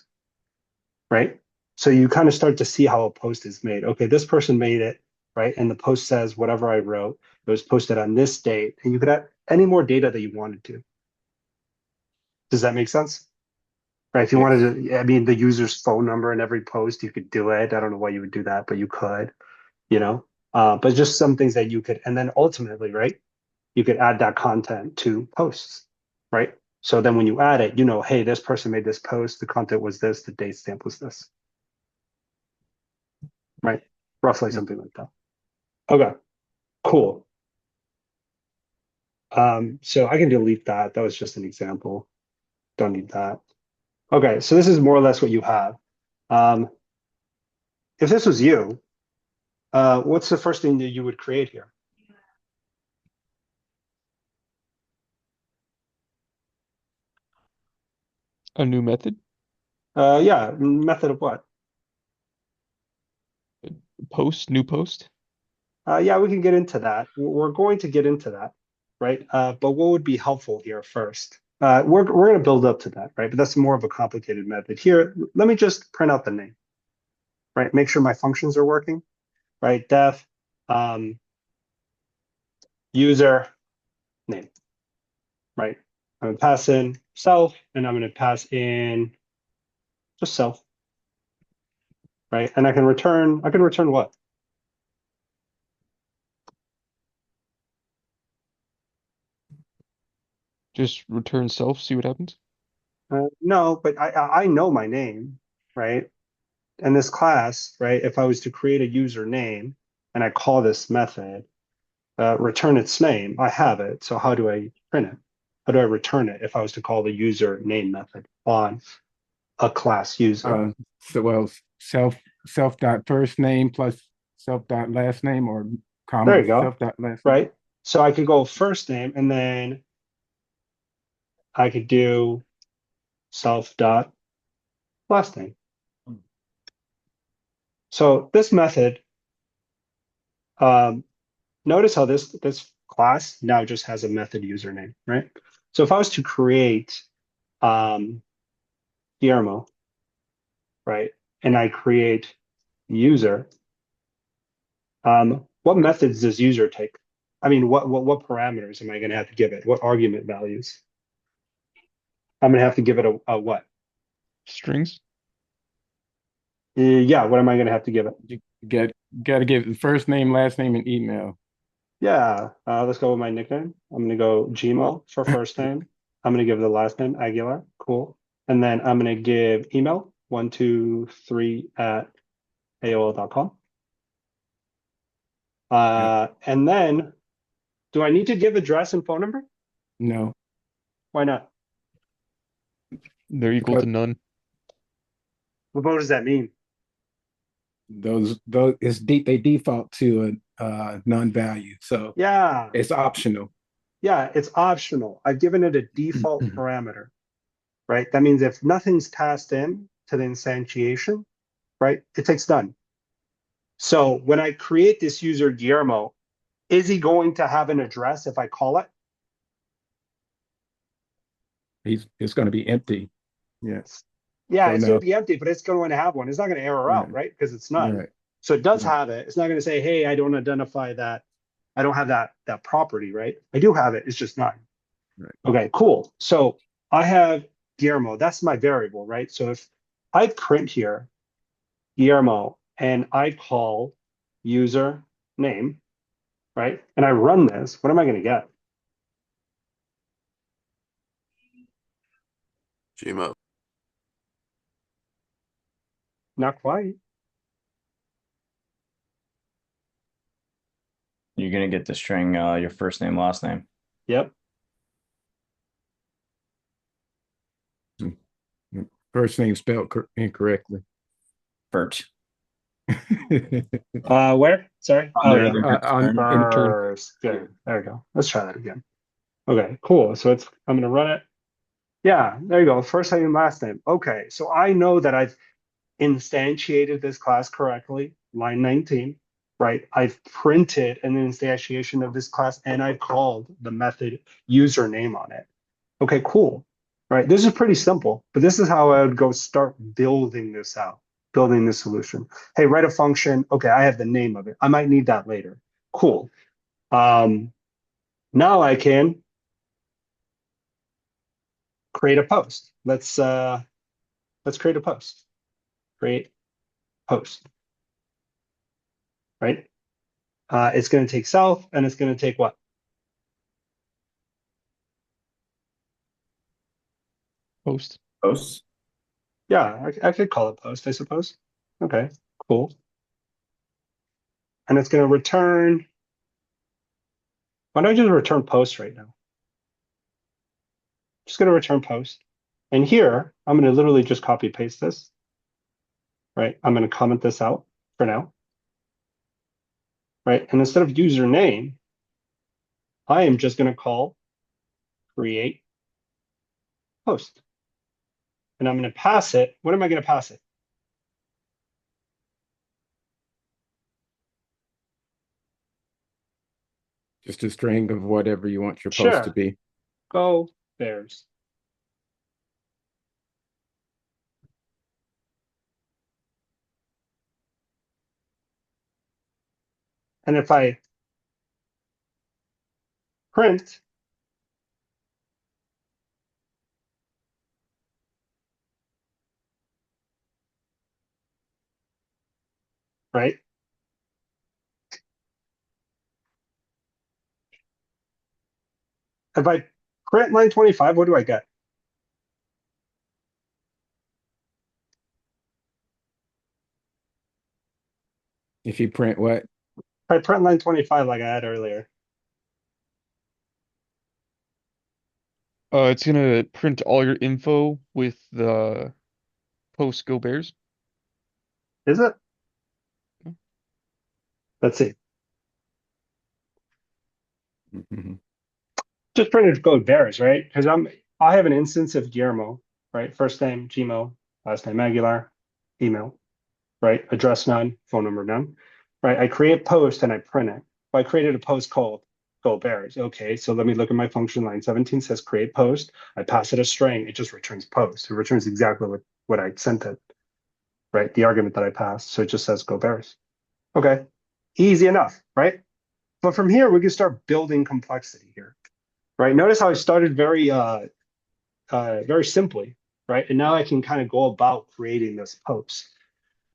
right? So you kind of start to see how a post is made. Okay, this person made it, right? And the post says whatever I wrote, it was posted on this date, and you could add any more data that you wanted to. Does that make sense? Right? If you Yes. wanted to, I mean, the user's phone number in every post, you could do it. I don't know why you would do that, but you could, you know. But just some things that you could, and then ultimately, right? You could add that content to posts, right? So then when you add it, hey, this person made this post, the content was this, the date stamp was this, right? Roughly something like that. Okay, cool. So I can delete that. That was just an example. Don't need that. Okay, so this is more or less what you have. If this was you, what's the first thing that you would create here? A new method? Yeah, method of what? Post, new post? Yeah, we can get into that. We're going to get into that, right? But what would be helpful here first? We're going to build up to that, right? But that's more of a complicated method. Here, let me just print out the name, right? Make sure my functions are working, right? Def, user, name, right? I'm going to pass in self, and I'm going to pass in just self, right? And I can return what? Just return self, see what happens? No, but I know my name, right? And this class, right? If I was to create a username and I call this method, return its name, I have it. So how do I print it? How do I return it if I was to call the user name method on a class user? So well, self dot first name plus self dot last name, or There comma you go, self dot last name. right? So I could go first name and then I could do self dot last name. So this method, notice how this class now just has a method username, right? So if I was to create Guillermo, right, and I create user, what methods does user take? I mean, what parameters am I going to have to give it? What argument values? I'm going to have to give it a what? Strings. Yeah, what am I going to have to give it? You got to give the first name, last name, and email. Yeah, let's go with my nickname. I'm going to go Gmail for first name. I'm going to give the last name Aguilar. Cool. And then I'm going to give email 123 at AOL.com. And then do I need to give address and phone number? No, Why not? They're equal to none. What does that mean? those they default to a non-value, so Yeah, it's optional. yeah, it's optional. I've given it a default parameter, right? That means if nothing's passed in to the instantiation, right, it takes done. So when I create this user Guillermo, is he going to have an address if I call it? It's going to be empty. Yeah. Yeah, So it's going no. to be empty, but it's going to have one. It's not going to error out, Right. right? Because it's none. Right. So it does Right. have it. It's not going to say, hey, I don't identify that. I don't have that property, right? I do have it. It's just none. Right. Okay, cool. So I have Guillermo. That's my variable, right? So if I print here Guillermo and I call user name, right? And I run this, what am I going to get? Gmail. Not quite. You're gonna get the string your first name, last name. Yep. First name spelled incorrectly. Bert. Where? Sorry. Oh Under yeah. the On return. First. Good. There we go. Let's try that again. Okay, cool. So I'm going to run it. Yeah, there you go. First name and last name. Okay, so I know that I've instantiated this class correctly, line 19, right? I've printed an instantiation of this class and I've called the method username on it. Okay, cool. Right. This is pretty simple, but this is how I would go start building this out, building this solution. Hey, write a function. Okay, I have the name of it. I might need that later. Cool. Now I can create a post. Let's create a post. Create post. Right? It's going to take self and it's going to take what? Post. Post. Yeah, I could call it post, I suppose. Okay, cool. And it's going to return. Why don't I just return post right now? Just going to return post. And here, I'm going to literally just copy paste this. Right? I'm going to comment this out for now. Right? And instead of username, I am just going to call create post. And I'm going to pass it. What am I going to pass it? just a string of whatever you want your post Sure. to be. Go Bears. And if I print, right? If I print line 25, what do I get? If you print what? If I print line 25 like I had earlier. It's gonna print all your info with the post Go Bears. Is it? Let's see. Mhm. Just printed Go Bears, right? Because I have an instance of Guillermo, right? First name Gmo, last name Aguilar, email, right? Address none, phone number none, right? I create post and I print it. Well, I created a post called Go Bears. Okay, so let me look at my function. Line 17 says create post. I pass it a string. It just returns post. It returns exactly what I sent it, right? The argument that I passed. So it just says Go Bears. Okay, easy enough, right? But from here, we can start building complexity here, right? Notice how I started very simply, right? And now I can kind of go about creating this post,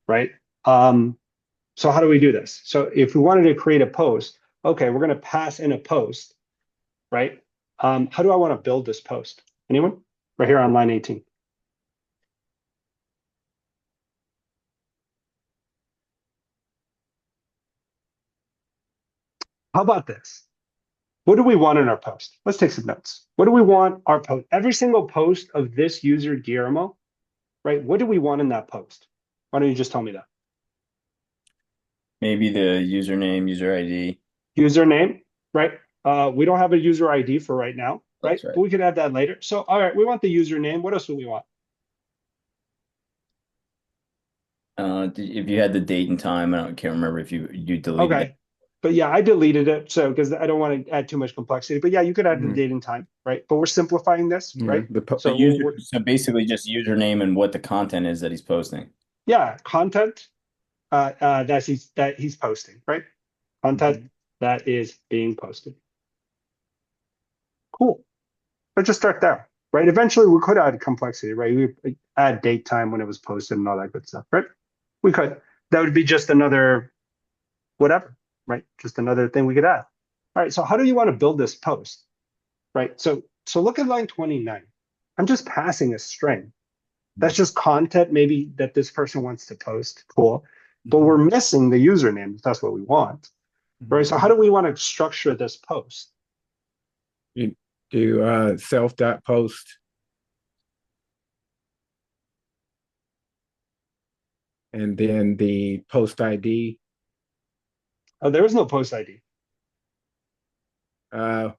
right? So how do we do this? So if we wanted to create a post, okay, we're going to pass in a post, right? How do I want to build this post? Anyone? Right here on line 18. How about this? What do we want in our post? Let's take some notes. What do we want our post? Every single post of this user Guillermo, right? What do we want in that post? Why don't you just tell me that? Maybe the username, user ID. Username, right? We don't have a user ID for right now, right? That's right. But we could add that later. So, all right, we want the username. What else do we want? If you had the date and time, can't remember if you deleted it. Okay. But yeah, I deleted it. So, because I don't want to add too much complexity. But yeah, you could add the Mhm. date and time, right? But we're simplifying this, Yeah, right? the So, So basically, just username and what the content is that he's posting. yeah, content that he's posting, right? Content that is being posted. Cool. Let's just start there, right? Eventually, we could add complexity, right? We add date, time when it was posted, and all that good stuff, right? We could. That would be just another whatever, right? Just another thing we could add. All right. So how do you want to build this post, right? So look at line 29. I'm just passing a string. That's just content maybe that this person wants to post. Cool. But we're missing the username. That's what we want, right? So how do we want to structure this post? You do self.post and then the post ID. Oh, there is no post ID. Uh,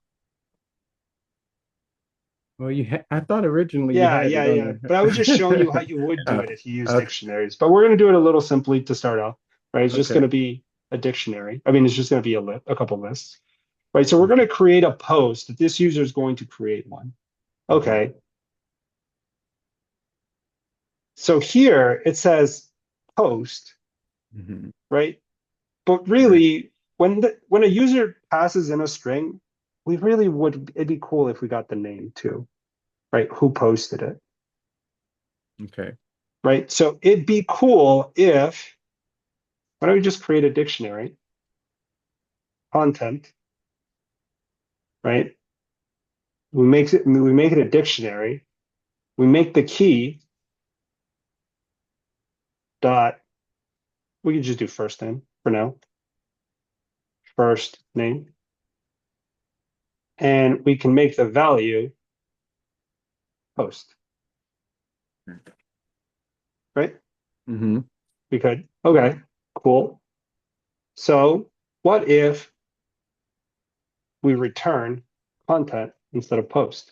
well, I thought originally you Yeah, had yeah, it on yeah. there. But I was just showing you how you would do Uh, it if you use okay. dictionaries. But we're going to do it a little simply to start off, right? It's just Okay. going to be a dictionary. I mean, it's just going to be a couple lists, right? So we're going to create a post that this user is going to create one. Okay. So here it says post, Mhm. right? But Right. really, when a user passes in a string, we really would, it'd be cool if we got the name too, right? Who posted it, Okay. right? So it'd be cool if, why don't we just create a dictionary, content, right? We make it a dictionary. We make the key dot, we can just do first name for now, first name. And we can make the value post, right? Mm-hmm. We could. Okay, cool. So what if we return content instead of post?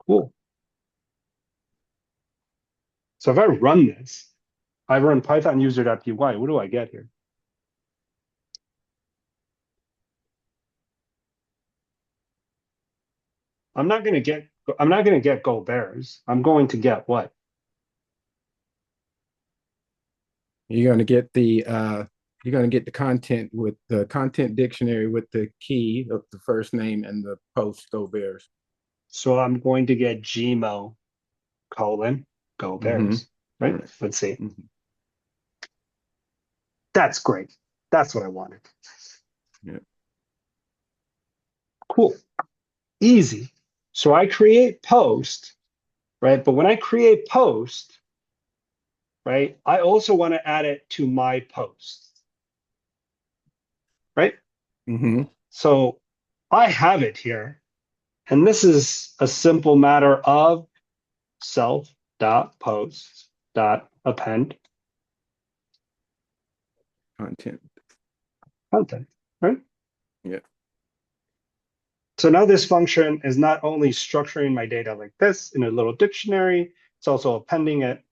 Cool. So if I run this, I run python user.py, what do I get here? I'm not going to get Go Bears. I'm going to get what? You're gonna get the content with the content dictionary with the key of the first name and the post Go Bears. So I'm going to get Gmo colon Go Mm-hmm. Bears, right? Right. Let's see. Mm-hmm. That's great. That's what I wanted. Yeah. Cool. Easy. So I create post, right? But when I create post, right, I also want to add it to my post, right? Mm-hmm. So I have it here, and this is a simple matter of self.post.append Content. content, right? Yeah. So now this function is not only structuring my data like this in a little dictionary, it's also appending it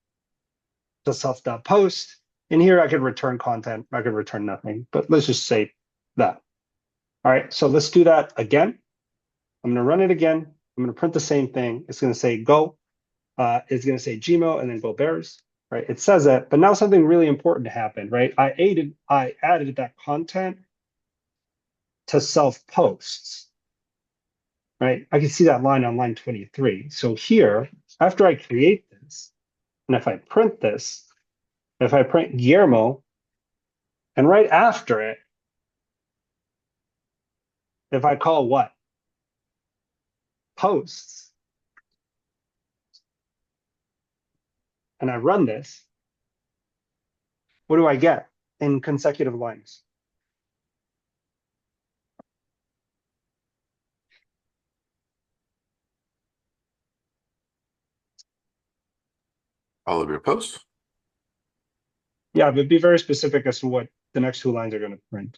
to self.post. And here I could return content, I could return nothing, but let's just say that. All right, so let's do that again. I'm going to run it again. I'm going to print the same thing. It's going to say go. It's going to say Gmo and then go Bears. Right? It says it, but now something really important happened. Right? I added that content to self posts. Right? I can see that line on line 23. So here, after I create this, and if I print this, if I print Guillermo, and right after it, if I call what? Posts, and I run this, what do I get in consecutive lines? All of your posts. Yeah, but be very specific as to what the next two lines are going to print.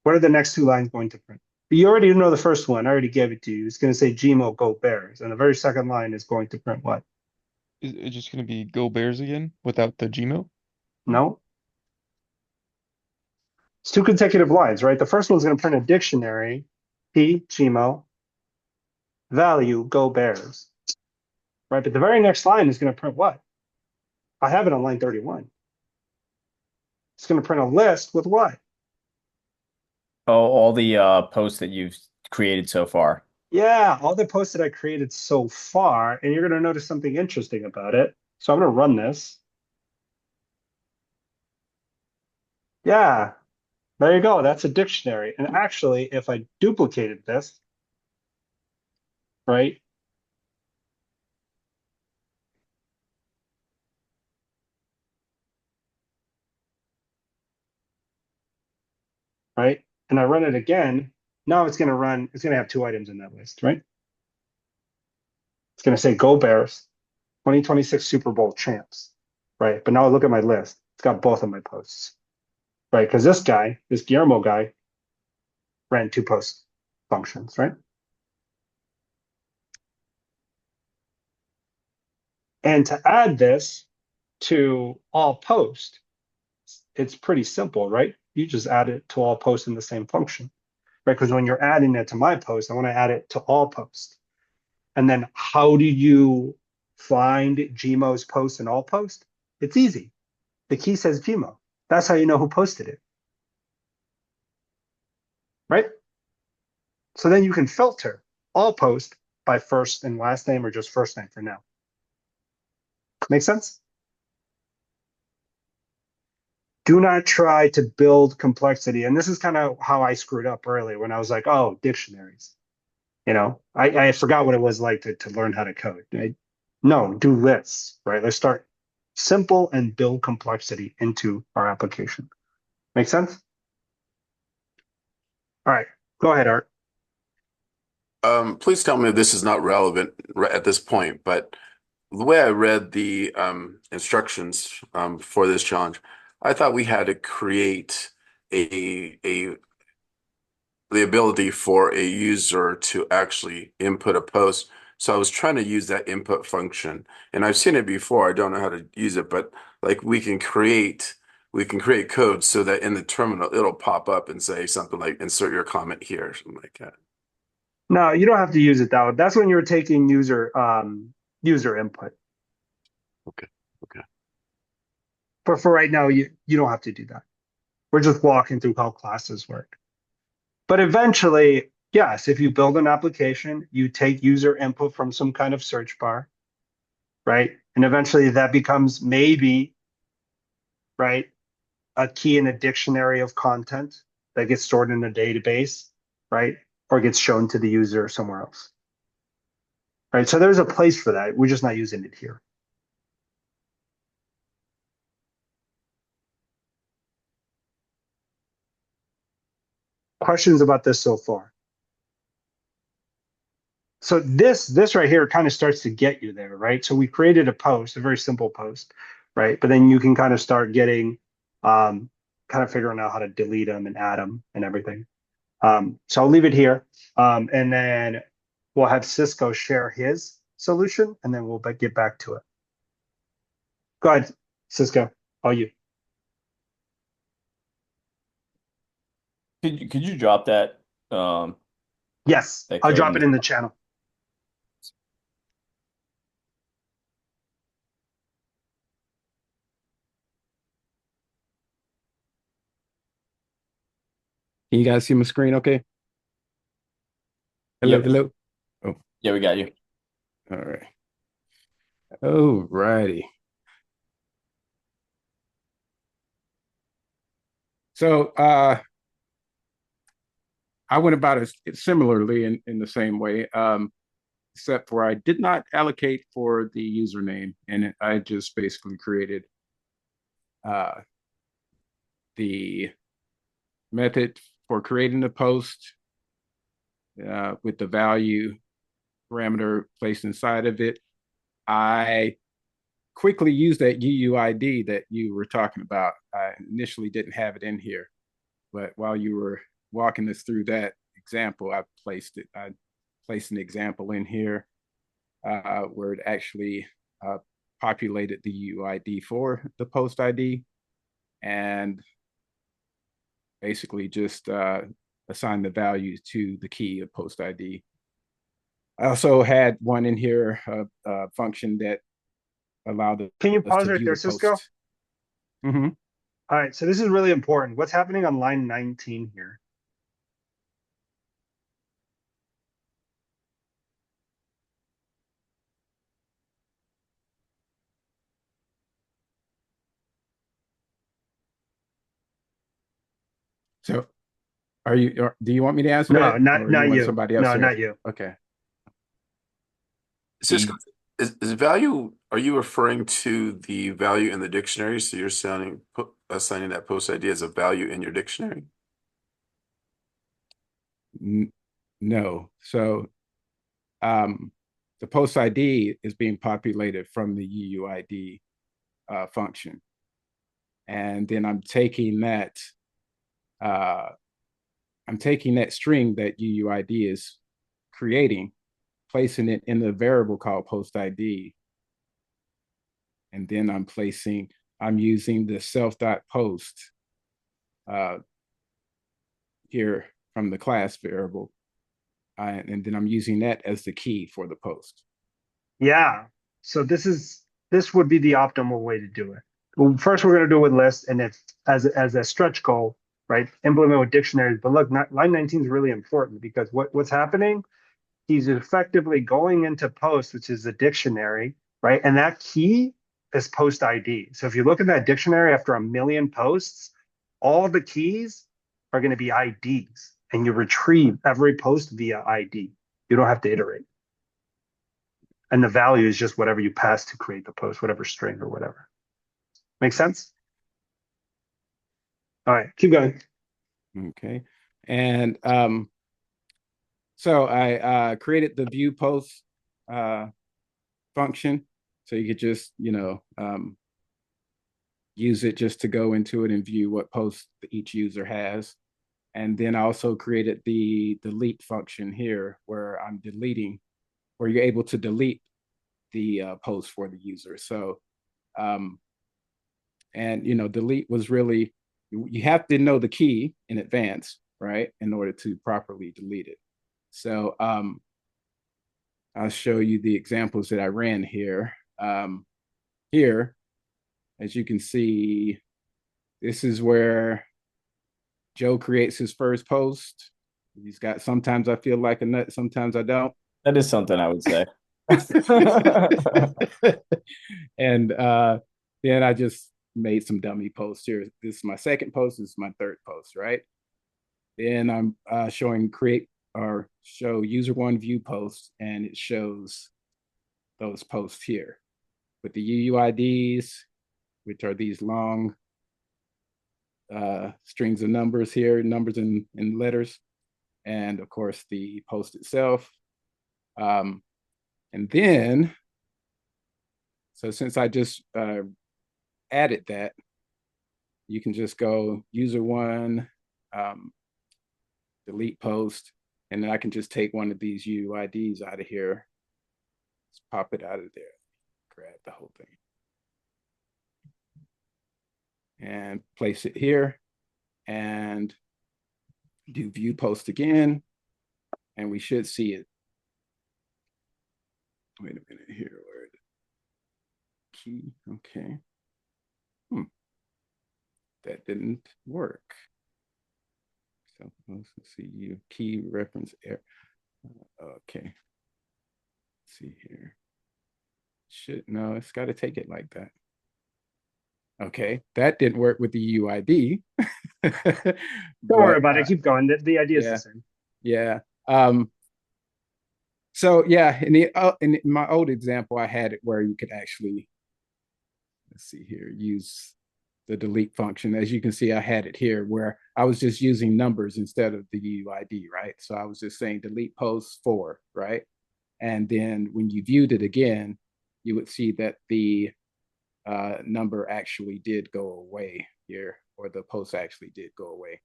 What are the next two lines going to print? You already know the first one. I already gave it to you. It's going to say Gmo go Bears. And the very second line is going to print what? Is it just gonna be Go Bears again without the Gmail? No. It's two consecutive lines, right? The first one's going to print a dictionary, P, Gmo, value, go Bears. Right? But the very next line is going to print what? I have it on line 31. It's going to print a list with what? Oh, all the posts that you've created so far. Yeah, all the posts that I created so far, and you're going to notice something interesting about it. So I'm going to run this. Yeah, there you go. That's a dictionary. And actually, if I duplicated this, right? Right? And I run it again, now it's going to run, it's going to have two items in that list, right? It's going to say Go Bears, 2026 Super Bowl champs, right? But now I look at my list, it's got both of my posts, right? Because this guy, this Guillermo guy, ran two post functions, right? And to add this to all post, it's pretty simple, right? You just add it to all posts in the same function, right? Because when you're adding it to my post, I want to add it to all posts. And then how do you find Gmo's post in all post? It's easy. The key says Gmo. That's how you know who posted it, right? So then you can filter all post by first and last name or just first name for now. Make sense? Do not try to build complexity. And this is kind of how I screwed up earlier when I was like, oh, dictionaries. You know, I forgot what it was like to learn how to code. No, do lists, right? Let's start simple and build complexity into our application. Make sense? All right, go ahead, Art. Please tell me if this is not relevant at this point, but the way I read the instructions for this challenge, I thought we had to create a the ability for a user to actually input a post. So I was trying to use that input function, and I've seen it before. I don't know how to use it, but like we can create code so that in the terminal it'll pop up and say something like insert your comment here or something like that. No, you don't have to use it that way. That's when you're taking user input. Okay. Okay. But for right now, you don't have to do that. We're just walking through how classes work. But eventually, yes, if you build an application, you take user input from some kind of search bar, right? And eventually that becomes maybe, right, a key in a dictionary of content that gets stored in a database, right? Or gets shown to the user somewhere else. Right. So there's a place for that. We're just not using it here. Questions about this so far? So this right here kind of starts to get you there, right? So we created a post, a very simple post, right? But then you can kind of start getting, kind of figuring out how to delete them and add them and everything. So I'll leave it here. And then we'll have Cisco share his solution, and then we'll get back to it. Go ahead, Cisco. All you. Could you drop that? Yes, That I'll code drop it in the channel. Can you guys see my screen okay? Hello, Yep. hello. Oh, Yeah, we got you. all right. Oh, righty. So I went about it similarly in the same way, except for I did not allocate for the username, and I just basically created the method for creating the post with the value parameter placed inside of it. I quickly used that UUID that you were talking about. I initially didn't have it in here, but while you were walking us through that example, I placed an example in here where it actually populated the UUID for the post ID and basically just assign the value to the key of post ID. I also had one in here, a function that allowed Can you us pause to right view there, the Cisco? post. Mm-hmm. All right, so this is really important. What's happening on line 19 here? So do you want me to answer No, that or you not want you. somebody else No, to not answer? you. Okay. Cisco, is value, are you referring to the value in the dictionary? So you're assigning that post ID as a value in your dictionary? No. So the post ID is being populated from the UUID function. And then I'm taking that string that UUID is creating, placing it in the variable called post ID. And then I'm using the self.post here from the class variable. And then I'm using that as the key for the post. Yeah. So this would be the optimal way to do it. Well, first, we're going to do it with lists, and it's as a stretch goal, right? Implement with dictionaries. But look, line 19 is really important because what's happening? He's effectively going into post, which is a dictionary, right? And that key is post ID. So if you look at that dictionary after a million posts, all the keys are going to be IDs, and you retrieve every post via ID. You don't have to iterate. And the value is just whatever you pass to create the post, whatever string or whatever. Make sense? All right, keep going. Okay. And so I created the view post function. So you could just, use it just to go into it and view what post each user has. And then I also created the delete function here where you're able to delete the post for the user. So, delete was really, you have to know the key in advance, right? In order to properly delete it. So I'll show you the examples that I ran here. Here, as you can see, this is where Joe creates his first post. Sometimes I feel like a nut, sometimes I don't. That is something I would say. And then I just made some dummy posts here. This is my second post. This is my third post, right? Then I'm showing show user one view post, and it shows those posts here with the UUIDs, which are these long strings of numbers here, numbers and letters, and of course the post itself. And then, so since I just added that, you can just go user one, delete post, and then I can just take one of these UIDs out of here. Let's pop it out of there, grab the whole thing, and place it here, and do view post again, and we should see it. Wait a minute here, where is it? Key, okay. That didn't work. So let's see you key reference error. Okay. Let's see here. No, it's got to take it like that. Okay, that didn't work with the UID. Don't worry about it. Keep going. The idea is the same. Yeah. So yeah, in my old example, I had it where you could actually, let's see here, use the delete function. As you can see, I had it here where I was just using numbers instead of the UID, right? So I was just saying delete post 4, right? And then when you viewed it again, you would see that the number actually did go away here, or the post actually did go away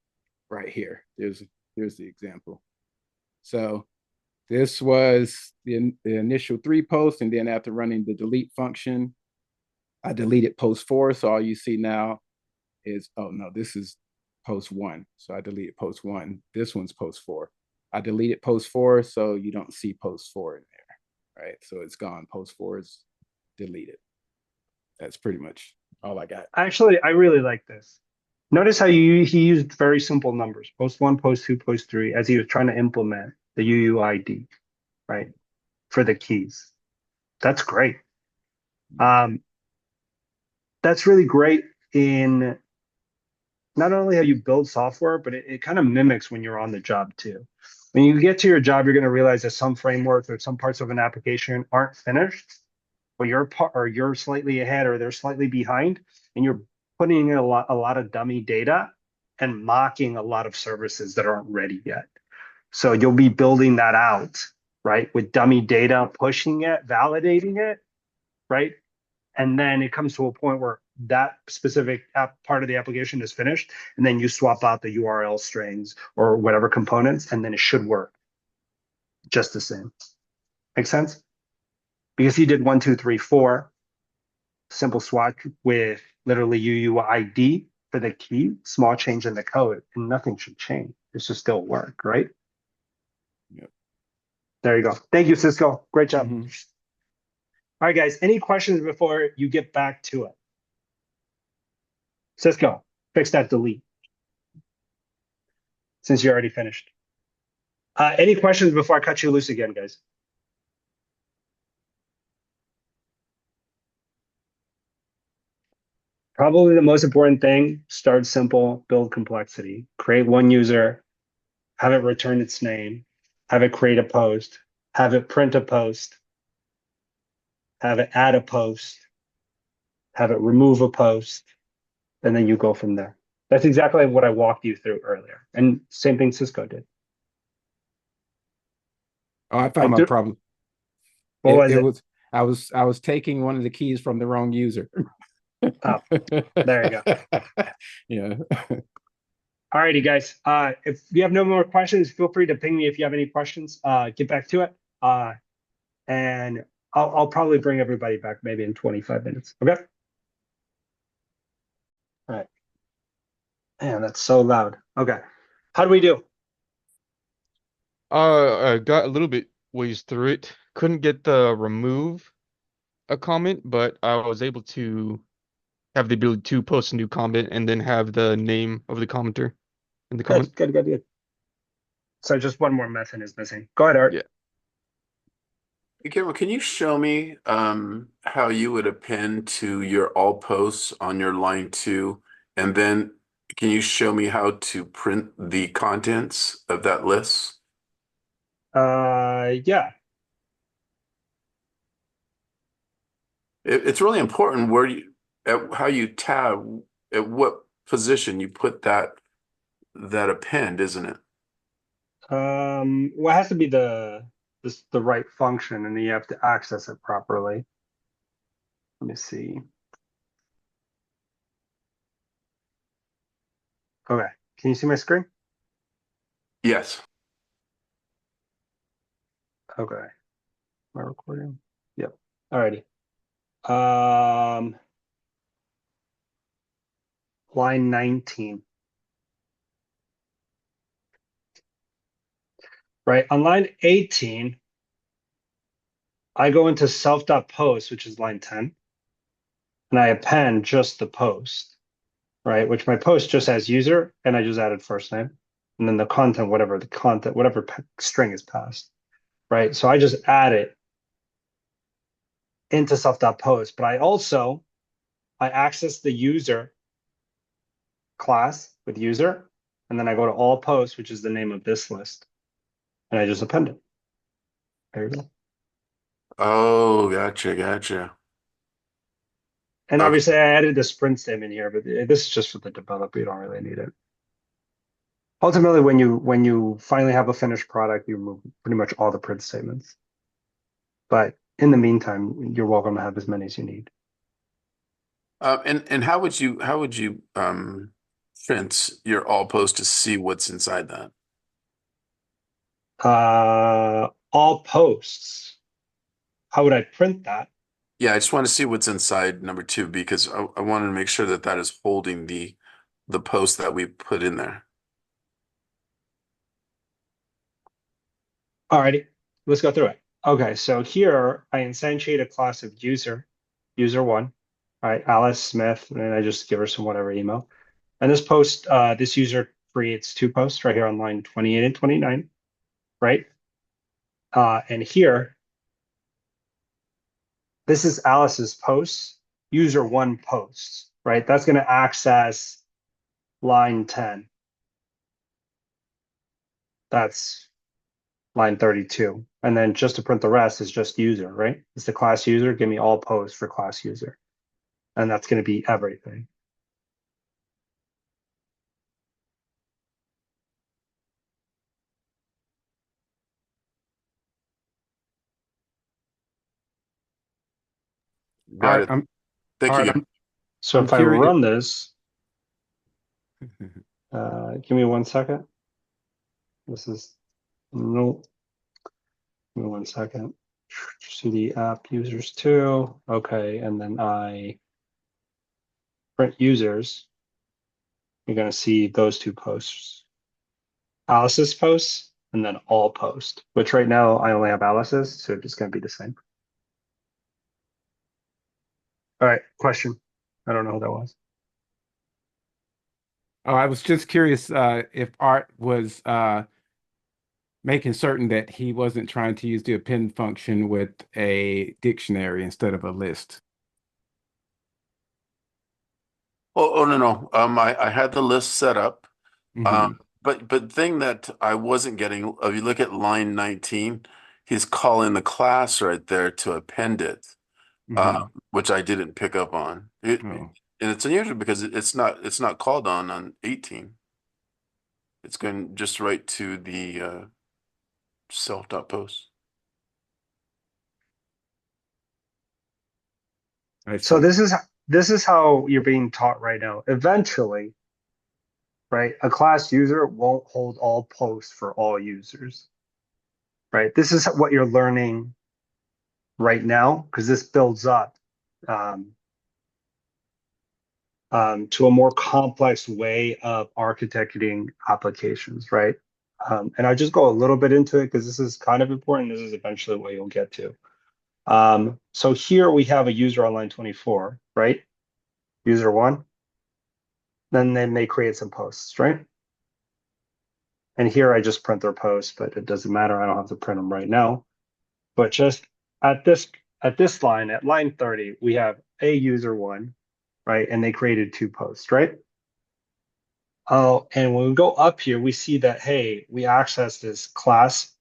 right here. Here's the example. So this was the initial 3 posts, and then after running the delete function, I deleted post 4. So all you see now is, oh no, this is post 1. So I deleted post 1. This one's post 4. I deleted post 4, so you don't see post 4 in there, right? So it's gone. Post 4 is deleted. That's pretty much all I got. Actually, I really like this. Notice how he used very simple numbers, post 1, post 2, post 3, as he was trying to implement the UUID, right, for the keys. That's great. That's really great in not only how you build software, but it kind of mimics when you're on the job too. When you get to your job, you're going to realize that some frameworks or some parts of an application aren't finished, but you're slightly ahead or they're slightly behind, and you're putting in a lot of dummy data and mocking a lot of services that aren't ready yet. So you'll be building that out, right, with dummy data, pushing it, validating it, right? And then it comes to a point where that specific part of the application is finished, and then you swap out the URL strings or whatever components, and then it should work just the same. Make sense? Because he did 1, 2, 3, 4, simple swatch with literally UUID for the key, small change in the code, and nothing should change. It should still work, right? Yep. There you go. Thank you, Cisco. Great job. Mm-hmm. All right, guys, any questions before you get back to it? Cisco, fix that delete since you already finished. Any questions before I cut you loose again, guys? Probably the most important thing, start simple, build complexity. Create one user, have it return its name, have it create a post, have it print a post, have it add a post, have it remove a post, and then you go from there. That's exactly what I walked you through earlier. And same thing Cisco did. Oh, I found my problem. What was it? I was taking one of the keys from the wrong user. Oh, there you go. Yeah. All righty, guys. If you have no more questions, feel free to ping me if you have any questions. Get back to it. And I'll probably bring everybody back maybe in 25 minutes. Okay? All right. Man, that's so loud. Okay. How do we do? I got a little bit ways through it. Couldn't get the remove a comment, but I was able to have the ability to post a new comment and then have the name of the commenter in the comment. Good. So just one more method is missing. Go ahead, Art. Yeah. Hey, Cameron, can you show me how you would append to your all posts on your line 2, and then can you show me how to print the contents of that list? Yeah. It's really important where how you tab, at what position you put that append, isn't it? Well, it has to be the right function, and then you have to access it properly. Let me see. Okay, can you see my screen? Yes. Okay. Am I recording? Yep. Alrighty. Um, line 19. Right. On line 18, I go into self.post, which is line 10, and I append just the post, right? Which my post just has user, and I just added first name, and then the content, whatever string is passed, right? So I just add it into self.post, but I access the user class with user, and then I go to all posts, which is the name of this list, and I just append it. There you go. Oh, gotcha. And Okay. obviously I added the sprint statement here, but this is just for the developer. You don't really need it. Ultimately, when you finally have a finished product, you remove pretty much all the print statements. But in the meantime, you're welcome to have as many as you need. And how would you print your all post to see what's inside that? All posts. How would I print that? Yeah, I just want to see what's inside number 2 because I wanted to make sure that that is holding the post that we put in there. Alrighty, let's go through it. Okay, so here I instantiate a class of user1, right? Alice Smith, and I just give her some whatever email. And this user creates 2 posts right here on line 28 and 29, right? And here, this is Alice's posts, user1 posts, right? That's going to access line 10. That's line 32. And then just to print the rest is just user, right? It's the class user. Give me all posts for class user. And that's going to be everything. All Got right, it. Thank all you. right, So I'm if I curious. run this, give me 1 second. This is no. Give me 1 second. CD app users 2. Okay, and then I print users. You're going to see those 2 posts. Alice's posts and then all post, which right now I only have Alice's, so it's going to be the same. All right, question. I don't know who that was. Oh, I was just curious if Art was making certain that he wasn't trying to use the append function with a dictionary instead of a list. Oh, no. I had the list set up. Mhm. But thing that I wasn't getting, if you look at line 19, he's calling the class right there to append it, Mhm. which I didn't pick up on. Oh. And it's unusual because it's not called on 18. It's going just right to the self.post. I So see. this is how you're being taught right now. Eventually, right, a class user won't hold all posts for all users, right? This is what you're learning right now because this builds up um, to a more complex way of architecting applications, right? And I'll just go a little bit into it because this is kind of important. This is eventually what you'll get to. So here we have a user on line 24, right? User 1. Then they may create some posts, right? And here I just print their posts, but it doesn't matter. I don't have to print them right now. But just at this line, at line 30, we have a user 1, right? And they created 2 posts, right? Oh, and when we go up here, we see that, hey, we access this class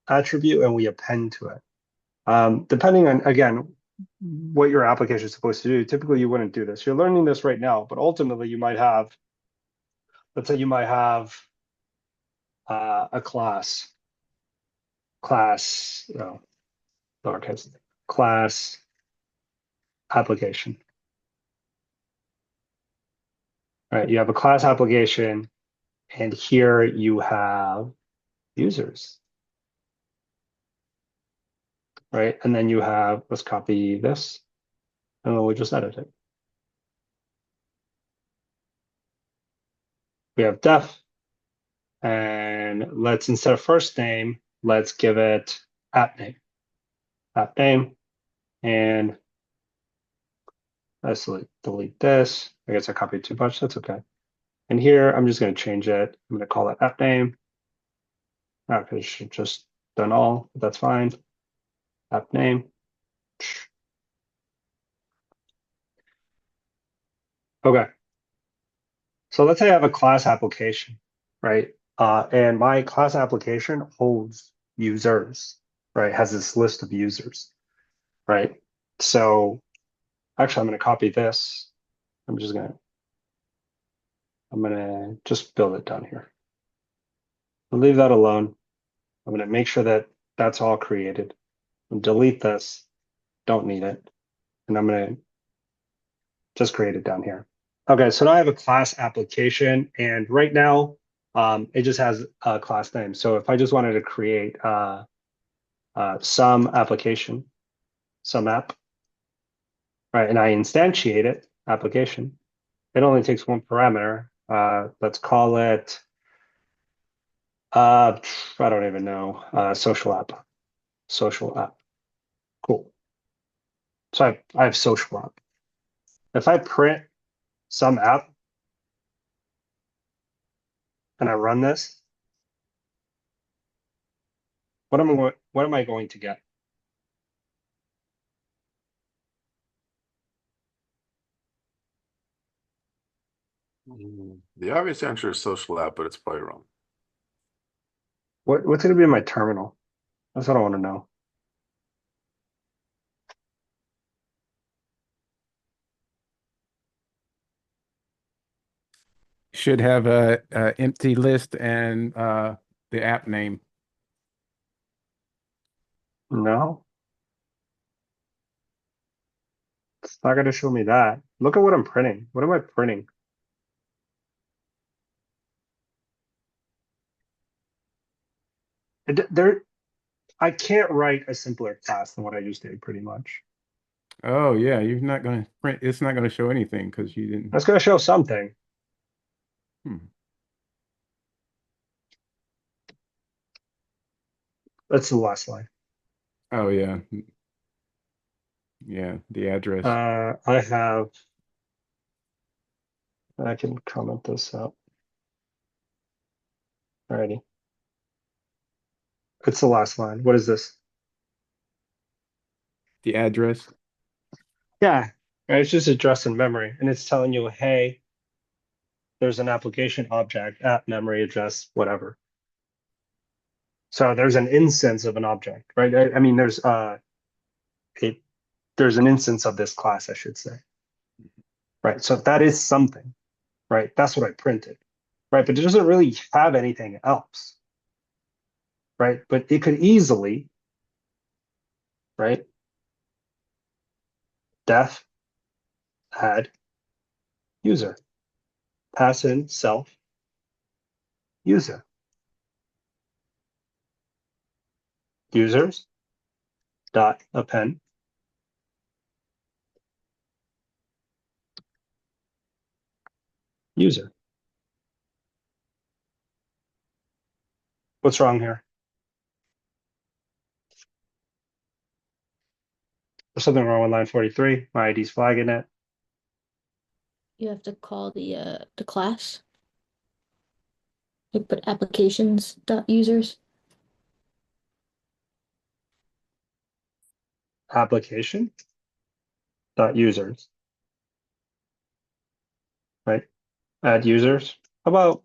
attribute and we append to it. Depending on, again, what your application is supposed to do. Typically, you wouldn't do this. You're learning this right now, but ultimately you might have, let's say you might have a lowercase, class application. Right, you have a class application, and here you have users. Right, and then you have, let's copy this, and then we'll just edit it. We have def, and let's, instead of first name, let's give it app name, and let's delete this. I guess I copied too much, that's okay. And here, I'm just gonna change it. I'm gonna call it app name. Okay, it should just done all, but that's fine. App name. Okay. So let's say I have a class application, right? And my class application holds users, right? Has this list of users, right? So actually, I'm going to copy this. I'm going to just build it down here. I'll leave that alone. I'm going to make sure that that's all created. And delete this. Don't need it. And I'm going to just create it down here. Okay, so now I have a class application, and right now it just has a class name. So if I just wanted to create some application, some app, right, and I instantiate it, application, it only takes one parameter. Let's call it, I don't even know, social app. Cool. So I have social app. If I print some app and I run this, what am I going to get? The obvious answer is social app, but it's probably wrong. What's going to be in my terminal? That's what I want to know. Should have a empty list and the app name. No, it's not going to show me that. Look at what I'm printing. What am I printing? I can't write a simpler class than what I just did, pretty much. Oh yeah, you're not going to print. It's not going to show anything because you didn't. That's going to show something. That's the last line. Oh yeah, yeah. The address. I can comment this out. Alrighty. It's the last line. What is this? The address. Yeah, right, it's just address in memory, and it's telling you, hey, there's an application object at memory address, whatever. So there's an instance of an object, right? I mean, there's an instance of this class, I should say. Right. So that is something, right? That's what I printed. Right. But it doesn't really have anything else. Right. But it could easily, right? Def add user. Pass in self user. Users dot append user. What's wrong here? There's something wrong with line 43. My ID's flagging it. You have to call the class. You put applications dot users. Application dot users. Right? Add users. How about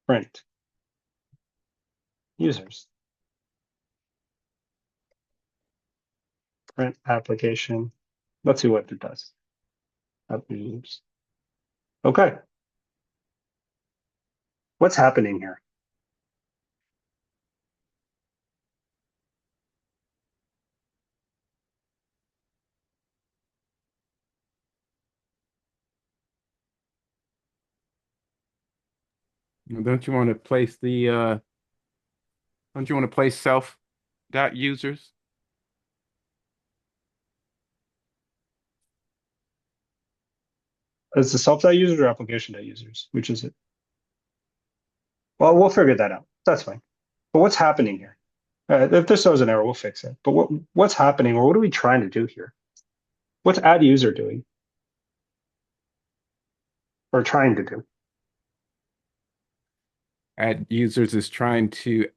print users? print application. Let's see what it does. Oops. Okay. What's happening here? Don't you want to place the don't you want to place self dot users? Is the self.users or application.users? Which is it? Well, we'll figure that out. That's fine. But what's happening here? If this shows an error, we'll fix it. But what's happening, or what are we trying to do here? What's add user doing? Or trying to do? Add users is trying to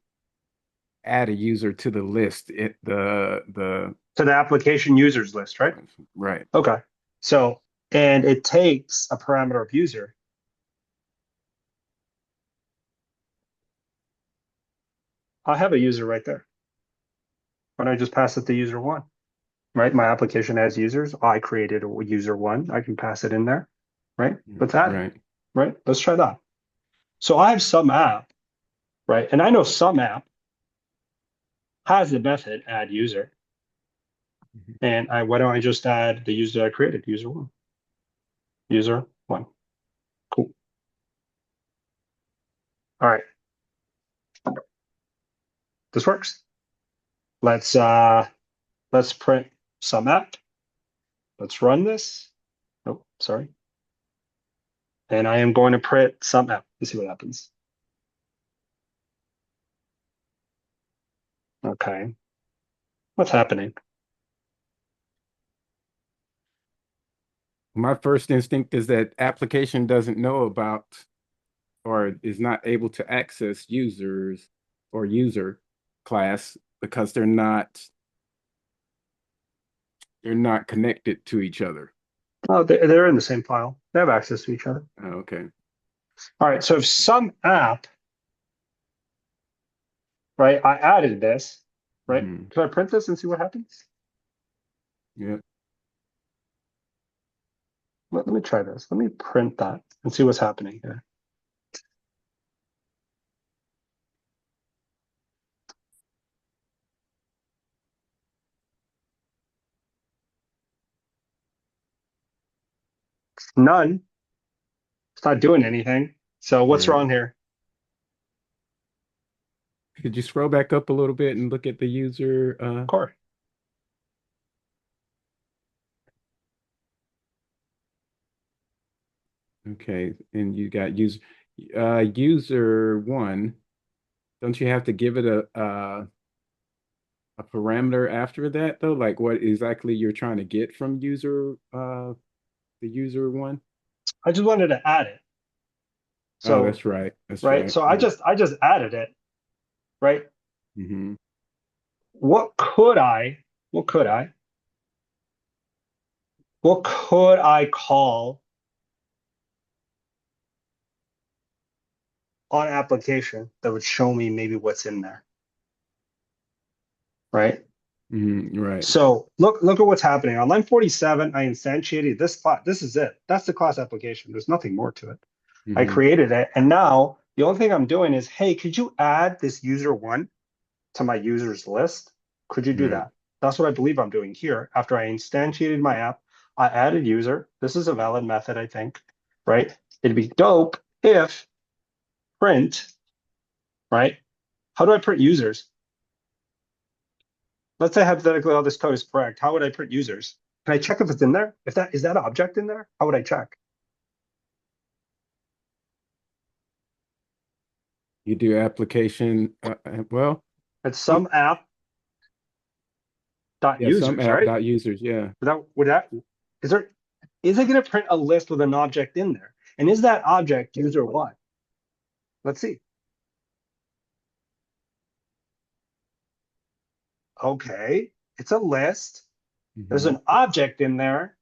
add a user to the list. The To the application users list, right? right. Okay. So, and it takes a parameter of user. I have a user right there. Why don't I just pass it to user one? Right? My application has users. I created a user one. I can pass it in there. Right? Let's add it. Right? Let's try that. So I have some app, right? And I know some app has the method add user. And why don't I just add the user I created, user one? User one. Cool. All right. This works. Let's print some app. Let's run this. Oh, sorry. And I am going to print some app. Let's see what happens. Okay. What's happening? My first instinct is that application doesn't know about or is not able to access users or user class because they're not connected to each other. Oh, they're in the same file. They have access to each other. Oh, okay. All right. So if some app, right, I added this, right? Mhm. Can I print this and see what happens? Yeah. Let me try this. Let me print that and see what's happening here. None. It's not doing anything. So what's Right. wrong here? Could you scroll back up a little bit and look at the user? Core. Okay, and you got user one. Don't you have to give it a parameter after that though? Like what exactly you're trying to get from user the user one? I just wanted to add it. Oh, So that's right. That's right. right. So I just added it. Right. Mm-hmm. What could I call on application that would show me maybe what's in there? Right. Mm-hmm. Right. So look at what's happening. On line 47, I instantiated this class. This is it. That's the class application. There's nothing more to it. I Mm-hmm. created it. And now the only thing I'm doing is, hey, could you add this user one to my users list? Could you do Right. that? That's what I believe I'm doing here. After I instantiated my app, I added user. This is a valid method, I think, right? It'd be dope if print, right? How do I print users? Let's say hypothetically all this code is correct. How would I print users? Can I check if it's in there? If that is that object in there? How would I check? You do application. Well, It's some app dot yeah, some users, app right? dot users. Yeah. Is it going to print a list with an object in there? And is that object user one? Let's see. Okay, it's a list. There's Mm-hmm. an object in there.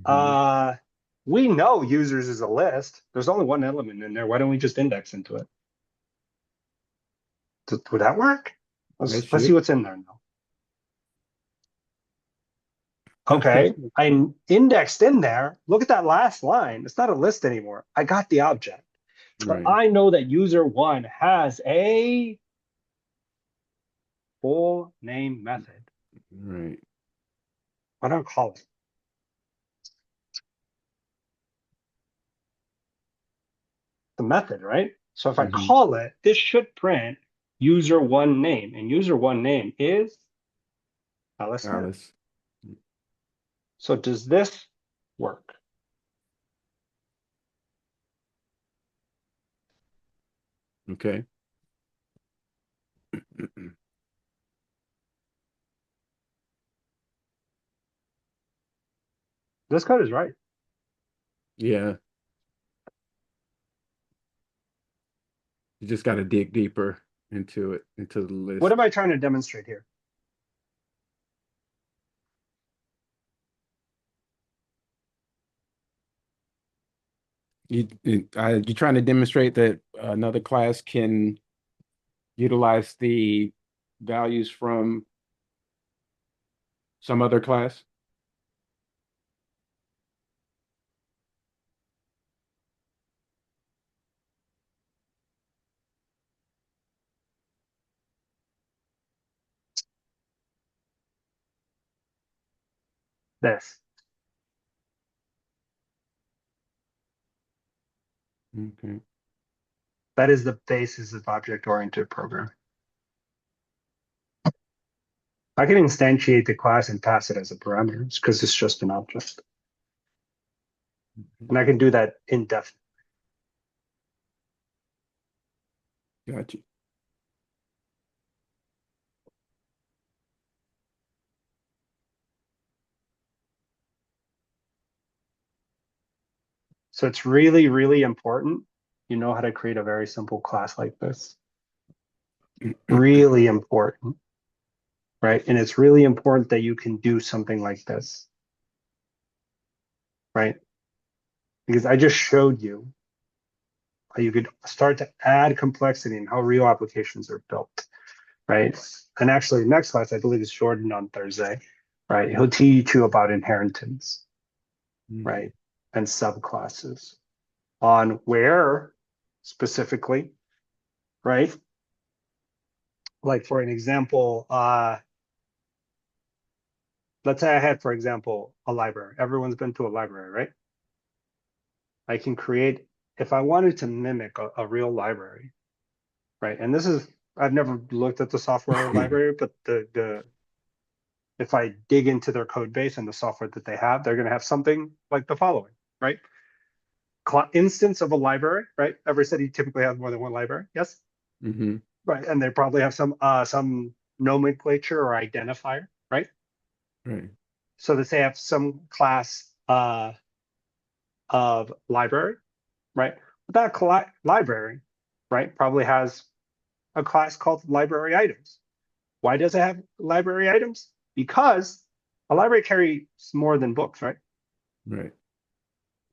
Mm-hmm. We know users is a list. There's only one element in there. Why don't we just index into it? Would that work? That Let's see should. what's in there now. Okay, I indexed in there. Look at that last line. It's not a list anymore. I got the object. But Right. I know that user one has a full name method. Right. Why don't I call it? The method, right? So if I Mhm. call it, this should print user one name, and user one name is Alice Smith. Alice. So does this work? Okay. This code is right. Yeah. You just got to dig deeper into it, into the list. What am I trying to demonstrate here? You trying to demonstrate that another class can utilize the values from some other class? This. Okay. That is the basis of object-oriented programming. I can instantiate the class and pass it as a parameter because it's just an object. And I can do that indefinitely. Got you. So it's really, really important you know how to create a very simple class like this. Really important, right? And it's really important that you can do something like this, right? Because I just showed you how you could start to add complexity in how real applications are built, right? And actually, next class, I believe is Jordan on Thursday, right? He'll teach you about inheritance, right? And subclasses on where specifically, right? Like for an example, let's say I had, for example, a library. Everyone's been to a library, right? I can create, if I wanted to mimic a real library, right? And this is, I've never looked at the software library, but if I dig into their code base and the software that they have, they're going to have something like the following, right? Instance of a library, right? Every city typically has more than one library. Yes. Mm-hmm. Right. And they probably have some nomenclature or identifier, right? Right. So that they have some class of library, right? But that library, right, probably has a class called library items. Why does it have library items? Because a library carries more than books, right? Right.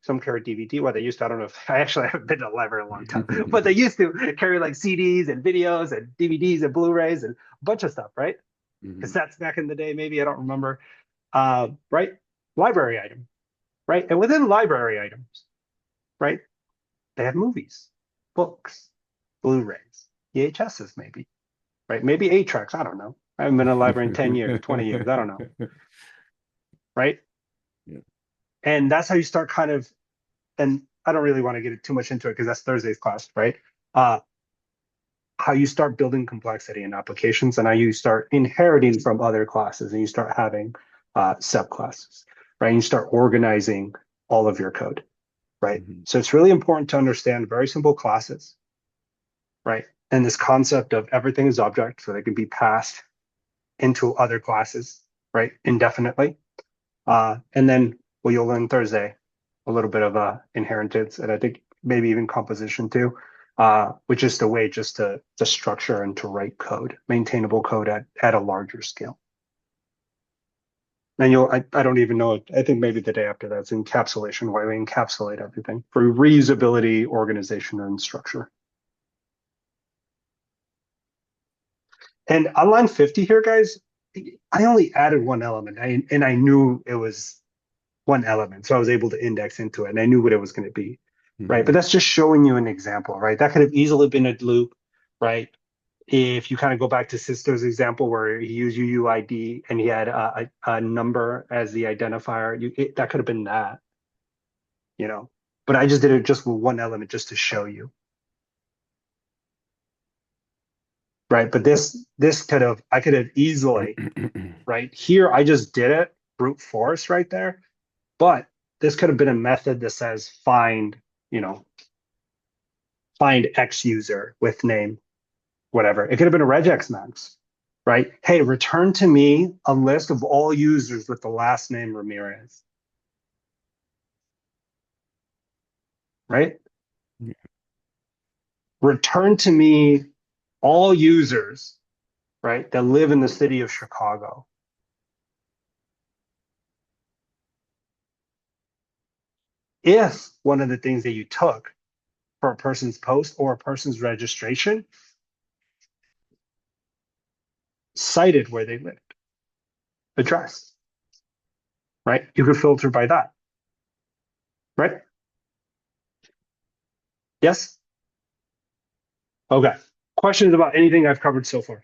Some carry DVD. Well, they used to, I don't know if I actually haven't been to a library in a long time, but they used to carry like CDs and videos and DVDs and Blu-rays and a bunch of stuff, right? Cassettes back in the day, maybe, I don't remember. Right? Library item, right? And within library items, right? They have movies, books, Blu-rays, VHSs, maybe, right? Maybe 8 tracks. I don't know. I haven't been in a library in 10 years, 20 years. I don't know. Right? Yeah. And that's how you start kind of, and I don't really want to get too much into it because that's Thursday's class, right? How you start building complexity in applications and how you start inheriting from other classes and you start having subclasses, right? And you start organizing all of your code, right? So it's really important to understand very simple classes, right? And this concept of everything is object, so they can be passed into other classes, right? Indefinitely. And then what you'll learn Thursday, a little bit of inheritance, and I think maybe even composition too, which is the way just to structure and to write code, maintainable code at a larger scale. And I don't even know, I think maybe the day after that's encapsulation, why we encapsulate everything for reusability, organization, and structure. And on line 50 here, guys, I only added one element, and I knew it was one element, so I was able to index into it, and I knew what it was going to be, right? But that's just showing you an example, right? That could have easily been a loop, right? If you kind of go back to Sisto's example where he used UUID and he had a number as the identifier, that could have been that, you know. But I just did it just with one element just to show you, right? But this could have I could have easily, right? Here I just did it brute force right there, but this could have been a method that says find, you know, find X user with name, whatever. It could have been a regex max, right? Hey, return to me a list of all users with the last name Ramirez, right? Yeah. Return to me all users, right, that live in the city of Chicago. If one of the things that you took for a person's post or a person's registration cited where they lived, address, right? You could filter by that, right? Yes? Okay. Questions about anything I've covered so far?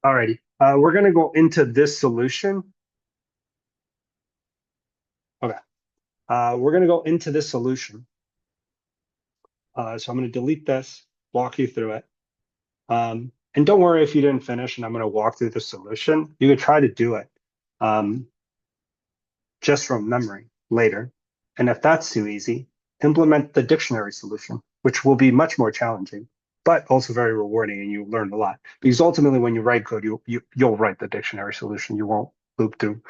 Alrighty. We're going to go into this solution. Okay. We're going to go into this solution. So I'm going to delete this, walk you through it. And don't worry if you didn't finish and I'm going to walk through the solution. You could try to do it just from memory later. And if that's too easy, implement the dictionary solution, which will be much more challenging, but also very rewarding, and you learn a lot. Because ultimately, when you write code, you'll write the dictionary solution. You won't loop through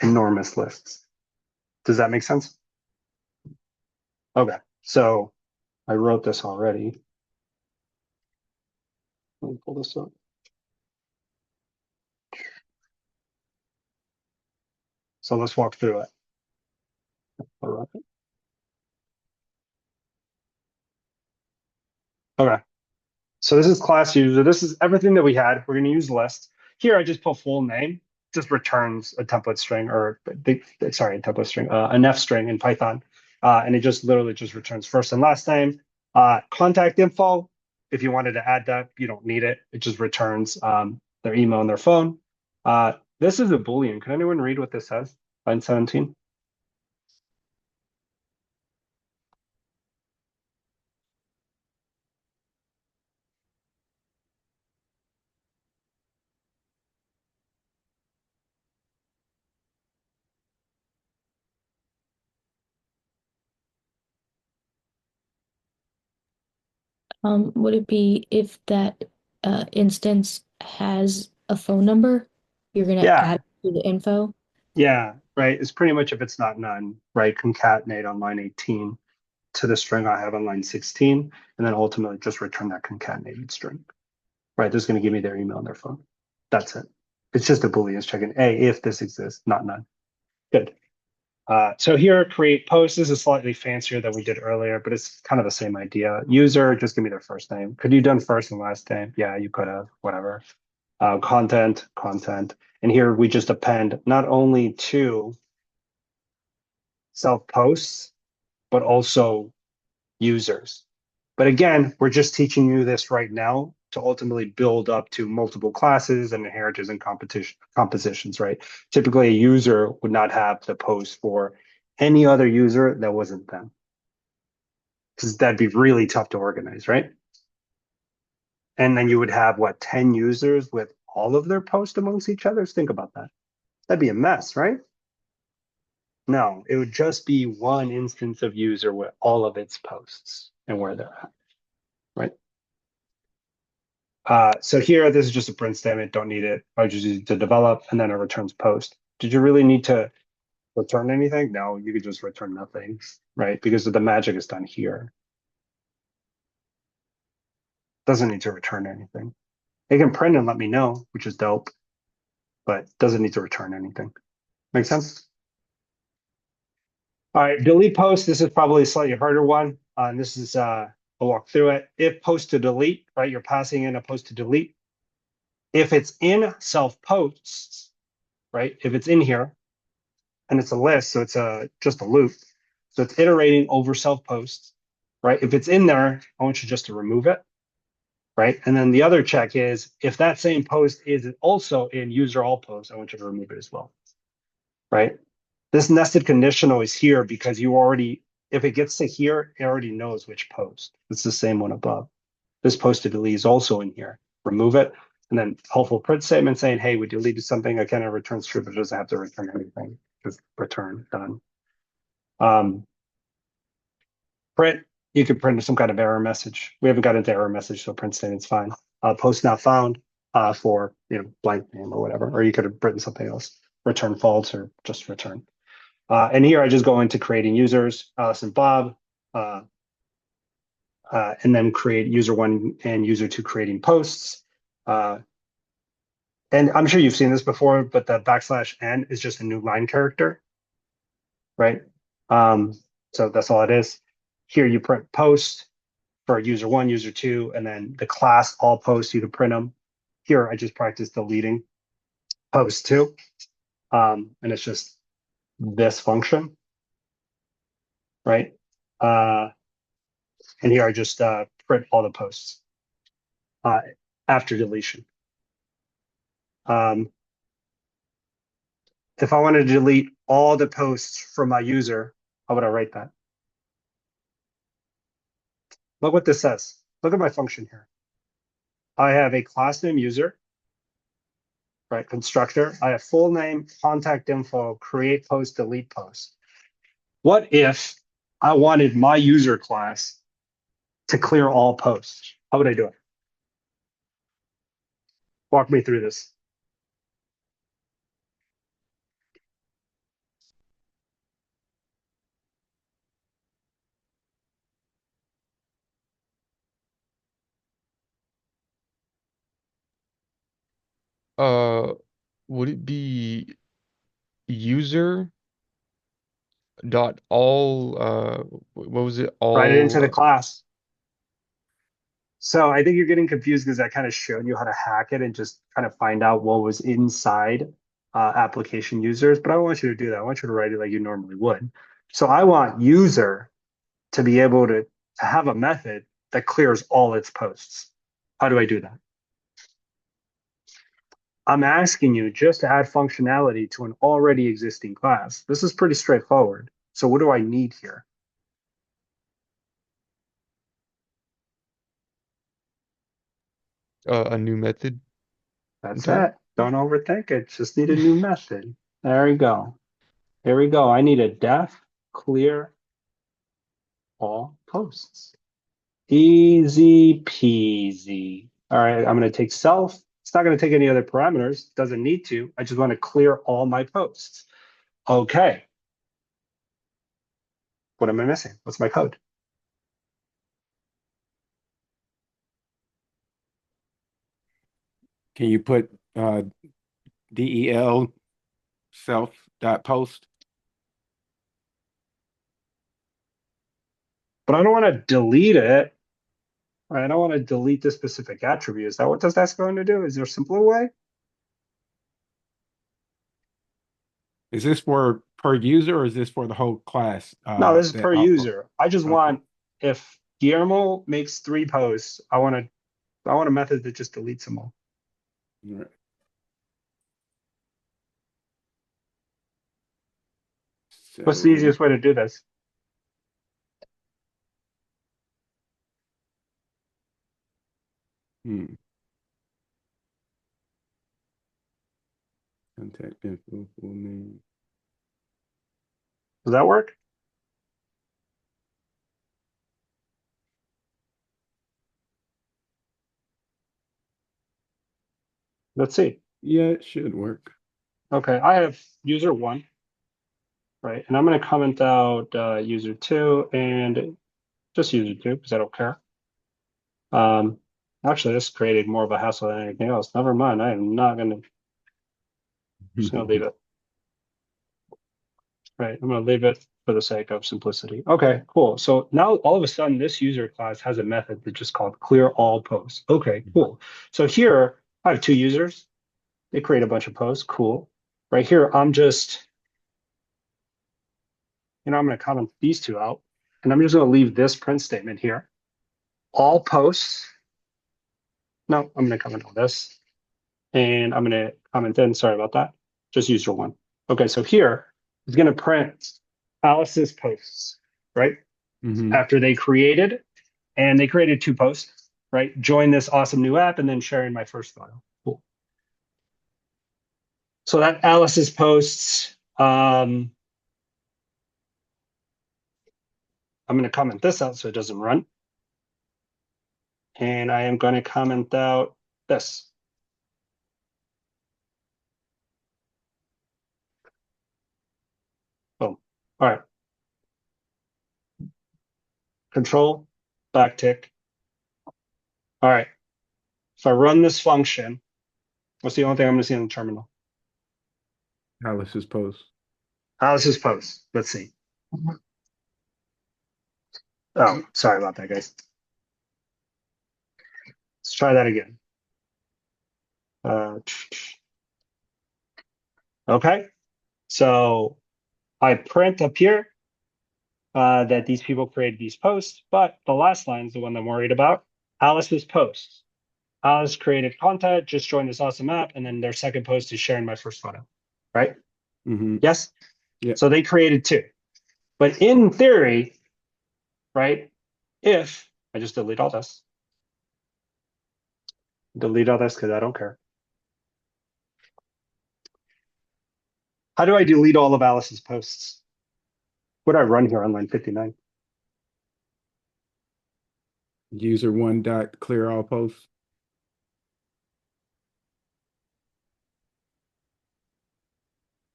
enormous lists. Does that make sense? Okay, so I wrote this already. Let me pull this up. So let's walk through it. All right. Okay. So this is class user. This is everything that we had. We're going to use list. Here, I just put full name, just returns a template string or a template string, an F string in Python. And it just literally just returns first and last name. Contact info, if you wanted to add that, you don't need it. It just returns their email and their phone. This is a Boolean. Can anyone read what this says? Line 17. Would it be if that instance has a phone number, you're gonna Yeah. add to the info? Yeah, right. It's pretty much if it's not none, right? Concatenate on line 18 to the string I have on line 16, and then ultimately just return that concatenated string, right? This is going to give me their email and their phone. That's it. It's just a Boolean. It's checking, A, if this exists, not none. Good. So here, create post. This is slightly fancier than we did earlier, but it's kind of the same idea. User, just give me their first name. Could you done first and last name? Yeah, you could have, whatever. Content. And here we just append not only to self posts, but also users. But again, we're just teaching you this right now to ultimately build up to multiple classes and inheritors and compositions, right? Typically, a user would not have the post for any other user that wasn't them, because that'd be really tough to organize, right? And then you would have, what, 10 users with all of their posts amongst each other? Think about that. That'd be a mess, right? No, it would just be one instance of user with all of its posts and where they're at, right? So here, this is just a print statement. Don't need it. I just use it to develop, and then it returns post. Did you really need to return anything? No, you could just return nothing, right? Because the magic is done here. Doesn't need to return anything. It can print and let me know, which is dope. but doesn't need to return anything. Make sense? All right, delete post. This is probably a slightly harder one. And this is, I'll walk through it. If post to delete, right, you're passing in a post to delete. If it's in self posts, right, if it's in here and it's a list, so it's just a loop. So it's iterating over self posts, right? If it's in there, I want you just to remove it, right? And then the other check is if that same post is also in user all posts, I want you to remove it as well, right? This nested conditional is here because you already, if it gets to here, it already knows which post. It's the same one above. This post to delete is also in here. Remove it. And then helpful print statement saying, hey, we deleted something. Again, it returns true, but it doesn't have to return anything. Just return, done. Print, you could print some kind of error message. We haven't got into error message, so print statement's fine. Post not found for blank name or whatever, or you could have written something else. Return false or just return. And here I just go into creating users, Alice and Bob, and then create user one and user two creating posts. And I'm sure you've seen this before, but the \n is just a new line character, right? So that's all it is. Here you print post for user one, user two, and then the class all posts, you can print them. Here I just practice deleting post two. And it's just this function, right? And here I just print all the posts after deletion. If I wanted to delete all the posts from my user, how would I write that? Look what this says. Look at my function here. I have a class name user, right? Constructor. I have full name, contact info, create post, delete post. What if I wanted my user class to clear all posts? How would I do it? Walk me through this. Would it be user dot all what was it Write it into all the class. So I think you're getting confused because I kind of showed you how to hack it and just kind of find out what was inside application users. But I don't want you to do that. I want you to write it like you normally would. So I want user to be able to have a method that clears all its posts. How do I do that? I'm asking you just to add functionality to an already existing class. This is pretty straightforward. So what do I need here? a new method? That's Okay. it. Don't overthink it. Just need a new method. There we go. Here we go. I need a def clear all posts. Easy peasy. All right, I'm going to take self. It's not going to take any other parameters. Doesn't need to. I just want to clear all my posts. Okay. What am I missing? What's my code? Can you put del self dot post? But I don't want to delete it. Right? I don't want to delete the specific attribute. Is that what that's going to do? Is there a simpler way? Is this for per user or is this for the whole class? No, this is that per user. I just okay. want if Guillermo makes 3 posts, I want a method that just deletes them all. All right. What's the easiest way to do this? Contact info, full name. Does that work? Let's see. Yeah, it should work. Okay, I have user 1, right? And I'm going to comment out user 2 and just user 2 because I don't care. Actually, this created more of a hassle than anything else. Never mind. I am not going to. Just gonna leave it. Right, I'm gonna leave it for the sake of simplicity. Okay, cool. So now all of a sudden this user class has a method that's just called clear all posts. Okay, cool. So here I have two users. They create a bunch of posts. Cool. Right here, I'm just, I'm gonna comment these two out, and I'm just gonna leave this print statement here. All posts. No, I'm gonna comment on this. And I'm gonna comment in, sorry about that. Just user one. Okay, so here it's gonna print Alice's posts, right? Mhm. After they created, and they created two posts, right? Join this awesome new app and then sharing my first photo. Cool. So that Alice's posts, I'm going to comment this out so it doesn't run. And I am going to comment out this. Boom. All right. Control, backtick. All right. If I run this function, what's the only thing I'm going to see on the terminal? Alice's post. Alice's post. Let's see. Oh, sorry about that, guys. Let's try that again. Okay. So I print up here that these people created these posts, but the last line is the one I'm worried about. Alice's posts. Alice created content, just joined this awesome app, and then their second post is sharing my first photo, right? Mhm. Yes? Yeah. So they created two. But in theory, right, if I just delete all this because I don't care. How do I delete all of Alice's posts? What do I run here on line 59? User one dot clear all posts.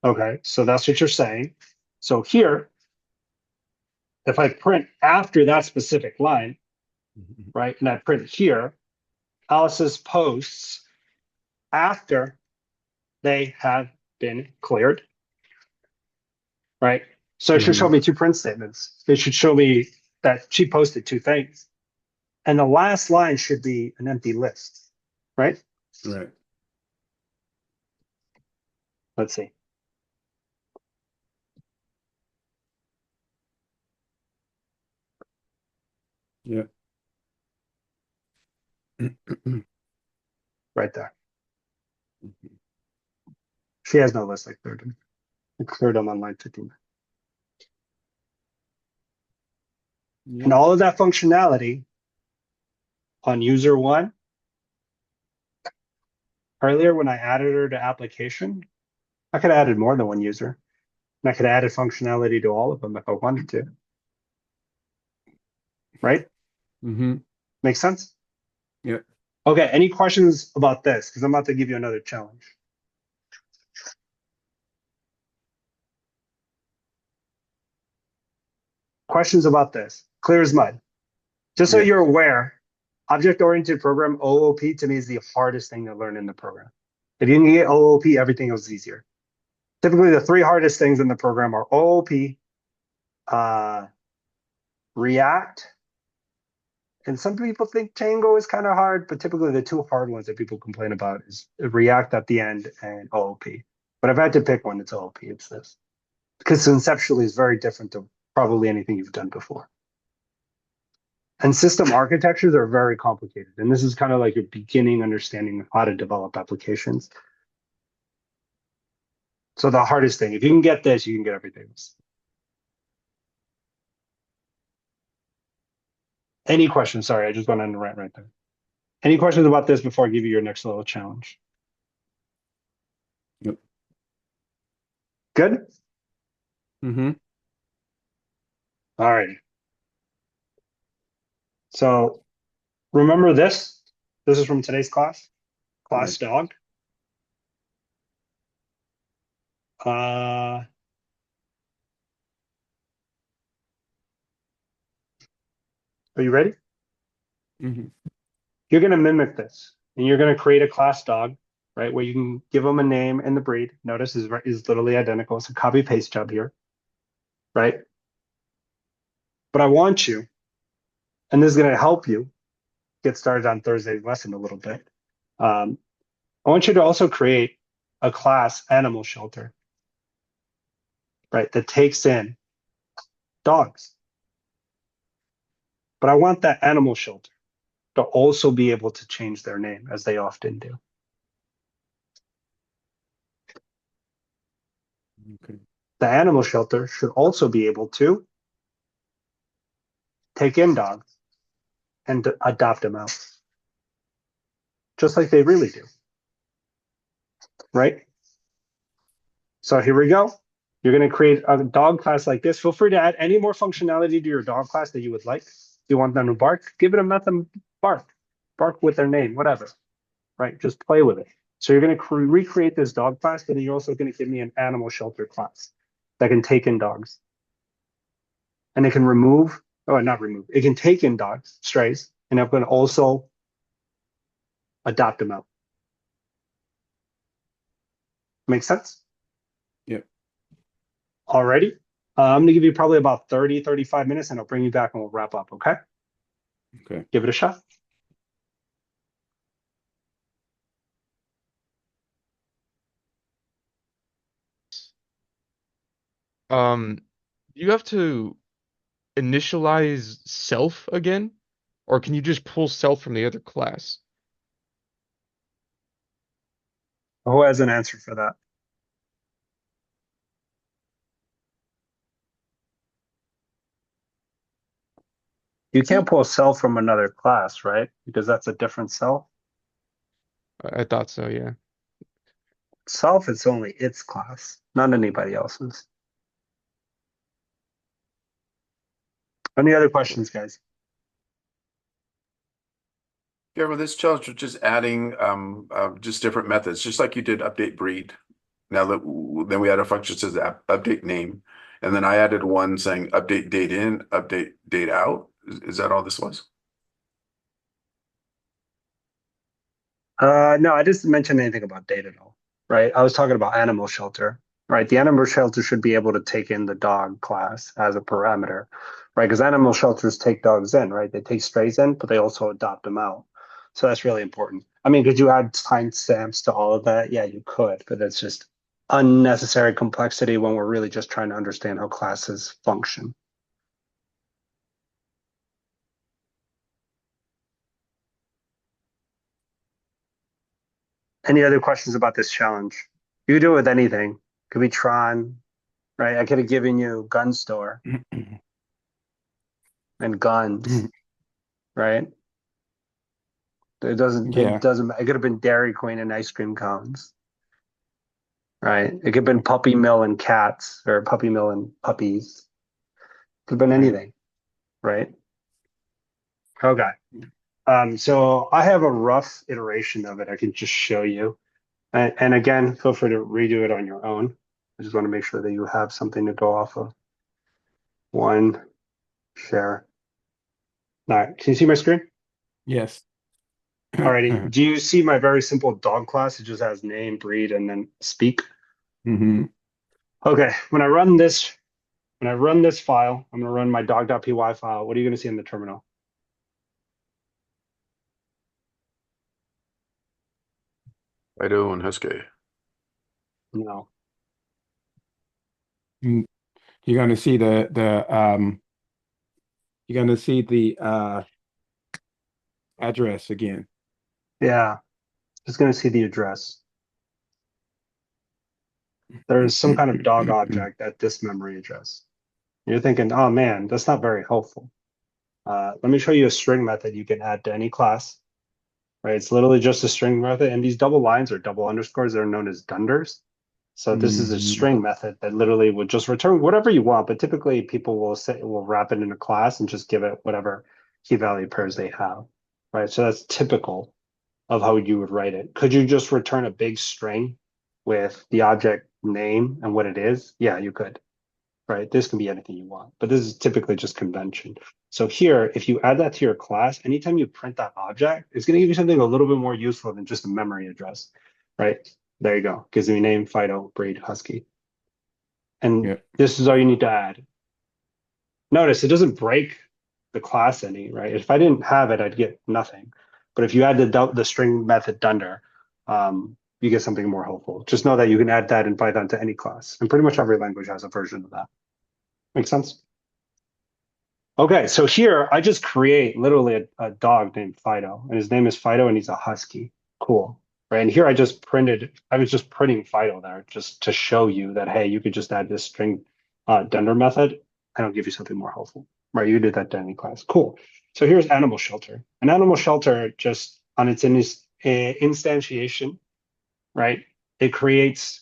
Okay, so that's what you're saying. So here, if I print after that specific line, Mhm. right, and I print here, Alice's posts after they have been cleared, right? So it should show me two print statements. It should show me that she posted two things. And the last line should be an empty list, right? Right. Let's see. Yeah. Right there. She has no list. I cleared them. I cleared them on line 59. And all of that functionality on user one, earlier when I added her to application, I could have added more than one user. And I could have added functionality to all of them if I wanted to. Right? Mm-hmm. Make sense? Yeah. Okay, any questions about this? Because I'm about to give you another challenge. Questions about this? Clear as mud. Just so Yeah. you're aware, object-oriented program, OOP, to me is the hardest thing to learn in the program. If you can get OOP, everything else is easier. Typically, the three hardest things in the program are OOP, React, and some people think Django is kind of hard, but typically the two hard ones that people complain about is React at the end and OOP. But if I had to pick one, it's OOP. It's this. Because conceptually it's very different to probably anything you've done before. And system architectures are very complicated. And this is kind of like a beginning understanding of how to develop applications. So the hardest thing, if you can get this, you can get everything else. Any questions? Sorry, I just went on a rant right there. Any questions about this before I give you your next little challenge? Yep. Good? Mm-hmm. All right. So remember this? This is from today's class. Class dog. Are you ready? Mm-hmm. You're going to mimic this and you're going to create a class dog, right? Where you can give them a name and the breed. Notice is literally identical. It's a copy paste job here, right? But I want you, and this is going to help you get started on Thursday's lesson a little bit. I want you to also create a class animal shelter, right? That takes in dogs. But I want that animal shelter to also be able to change their name as they often do. Okay. The animal shelter should also be able to take in dogs and adopt them out, just like they really do, right? So here we go. You're going to create a dog class like this. Feel free to add any more functionality to your dog class that you would like. If you want them to bark, give it a method bark with their name, whatever, right? Just play with it. So you're going to recreate this dog class, but then you're also going to give me an animal shelter class that can take in dogs. And it can remove, or not remove, it can take in dogs, strays, and it can also adopt them out. Make sense? Yep. Alrighty. I'm going to give you probably about 30, 35 minutes, and I'll bring you back and we'll wrap up, okay? Okay. Give it a shot. You have to initialize self again, or can you just pull self from the other class? Who has an answer for that? You can't pull self from another class, right? Because that's a different self. I thought so, yeah. Self is only its class, not anybody else's. Any other questions, guys? Yeah, well, this challenge was just adding just different methods, just like you did update breed. Now that then we had a function that says update name, and then I added one saying update date in, update date out. Is that all this was? No, I didn't mention anything about date at all, right? I was talking about animal shelter, right? The animal shelter should be able to take in the dog class as a parameter, right? Because animal shelters take dogs in, right? They take strays in, but they also adopt them out. So that's really important. I mean, could you add timestamps to all of that? Yeah, you could, but that's just unnecessary complexity when we're really just trying to understand how classes function. Any other questions about this challenge? You can do it with anything. Could be Tron, right? I could have given you gun store and guns, right? Yeah. It could have been Dairy Queen and ice cream cones, right? It could have been puppy mill and cats or puppy mill and puppies. Could have been Right. anything, right? Okay. So I have a rough iteration of it. I can just show you. And again, feel free to redo it on your own. I just want to make sure that you have something to go off of. One, share. All right. Can you see my screen? Yes. Alrighty. Do you see my very simple dog class? It just has name, breed, and then speak. Mm-hmm. Okay. When I run this file, I'm going to run my dog.py file. What are you going to see in the terminal? Idaho and Husky. No. You're gonna see the you're gonna see the address again. Yeah. Just going to see the address. There's some kind of dog object at this memory address. You're thinking, oh man, that's not very helpful. Let me show you a string method you can add to any class. Right? It's literally just a string method, and these double lines or double underscores are known as dunders. So this is a string method that literally would just return whatever you want, but typically people will wrap it in a class and just give it whatever key value pairs they have. Right? So that's typical of how you would write it. Could you just return a big string with the object name and what it is? Yeah, you could. Right? This can be anything you want, but this is typically just convention. So here, if you add that to your class, anytime you print that object, it's going to give you something a little bit more useful than just a memory address. right? There you go. Gives me name, Fido, breed, Husky. And Yep. this is all you need to add. Notice it doesn't break the class any, right? If I didn't have it, I'd get nothing. But if you add the string method dunder, you get something more helpful. Just know that you can add that in Python to any class. And pretty much every language has a version of that. Make sense? Okay, so here I just create literally a dog named Fido, and his name is Fido, and he's a husky. Cool. Right. And here I was just printing Fido there just to show you that, hey, you could just add this string dunder method, and it'll give you something more helpful. Right. You did that to any class. Cool. So here's animal shelter. An animal shelter, just on its instantiation, right? It creates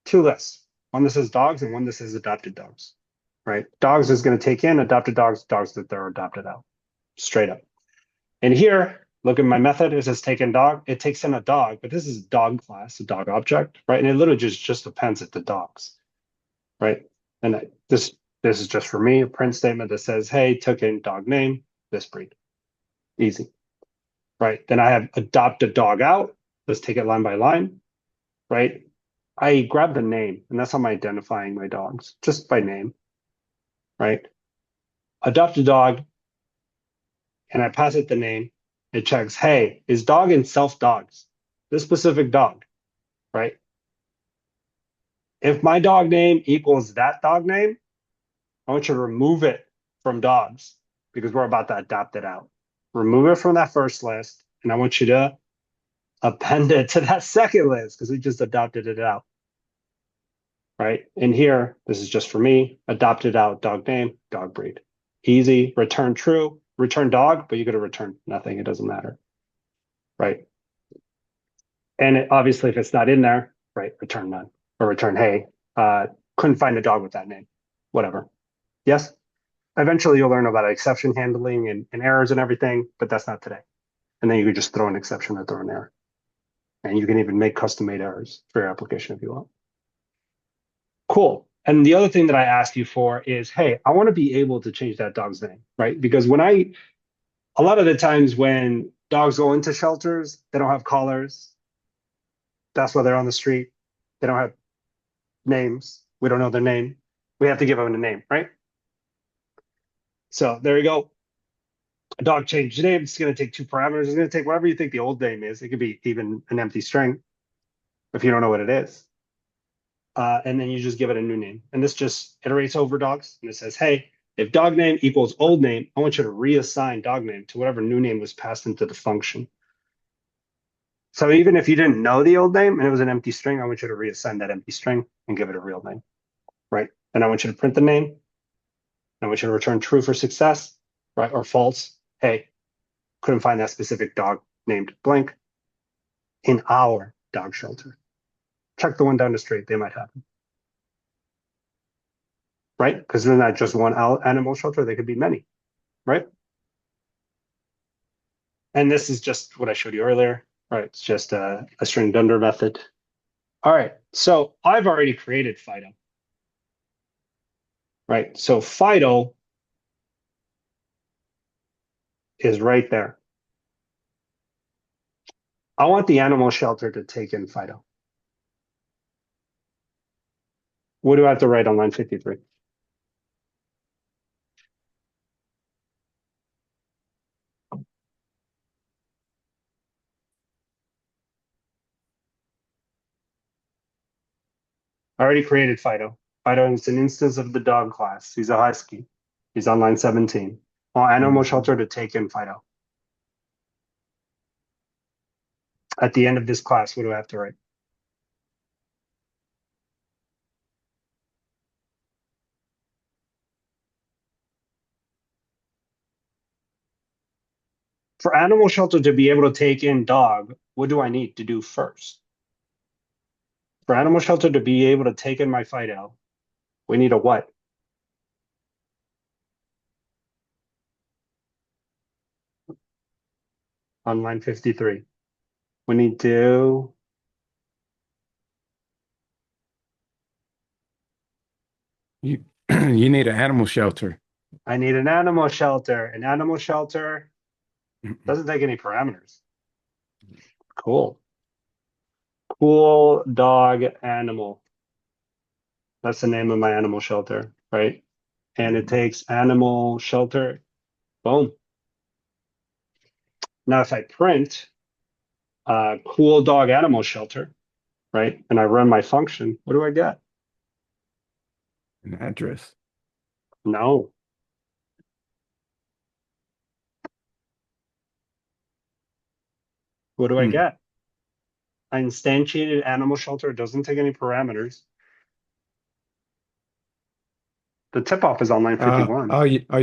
two lists. One that says dogs and one that says adopted dogs. Right? Dogs is going to take in adopted dogs, dogs that they're adopted out, straight up. And here, look at my method. It says take in dog. It takes in a dog, but this is a dog class, a dog object, right? And it literally just appends it to dogs, right? And this is just for me, a print statement that says, hey, took in dog name, this breed. Easy, right? Then I have adopt a dog out. Let's take it line by line, right? I grab the name, and that's how I'm identifying my dogs, just by name. Right? Adopt a dog, and I pass it the name. It checks, hey, is dog in self dogs? This specific dog, right? If my dog name equals that dog name, I want you to remove it from dogs because we're about to adopt it out. Remove it from that first list, and I want you to append it to that second list because we just adopted it out. Right? And here, this is just for me, adopted out dog name, dog breed. Easy, return true, return dog, but you're going to return nothing. It doesn't matter. Right? And obviously, if it's not in there, right, return none or return, hey, couldn't find a dog with that name, whatever. Yes? Eventually, you'll learn about exception handling and errors and everything, but that's not today. And then you could just throw an exception or throw an error. And you can even make custom-made errors for your application if you want. Cool. And the other thing that I asked you for is, hey, I want to be able to change that dog's name, right? Because a lot of the times when dogs go into shelters, they don't have collars. That's why they're on the street. They don't have names. We don't know their name. We have to give them a name, right? So there you go. A dog changed name. It's going to take two parameters. It's going to take whatever you think the old name is. It could be even an empty string if you don't know what it is. And then you just give it a new name. And this just iterates over dogs. And it says, hey, if dog name equals old name, I want you to reassign dog name to whatever new name was passed into the function. So even if you didn't know the old name and it was an empty string, I want you to reassign that empty string and give it a real name, right? And I want you to print the name. I want you to return true for success, right? Or false. Hey, couldn't find that specific dog named blank in our dog shelter. Check the one down the street. They might have them. Right? Because they're not just one animal shelter. They could be many, right? And this is just what I showed you earlier, right? It's just a string dunder method. All right. So I've already created Fido, right? So Fido is right there. I want the animal shelter to take in Fido. What do I have to write on line 53? I already created Fido. Fido is an instance of the dog class. He's a husky. He's on line 17. I want animal shelter to take in Fido. At the end of this class, what do I have to write? For animal shelter to be able to take in dog, what do I need to do first? For animal shelter to be able to take in my Fido, we need a what? On line 53. We need to You you need an animal shelter. I need an animal shelter. An animal shelter doesn't take any parameters. Cool. Cool dog animal. That's the name of my animal shelter, right? And it takes animal shelter. Boom. Now, if I print cool dog animal shelter, right, and I run my function, what do I get? An address. No. What do I Hmm. get? An instantiated animal shelter doesn't take any parameters. The tip-off is on line 51.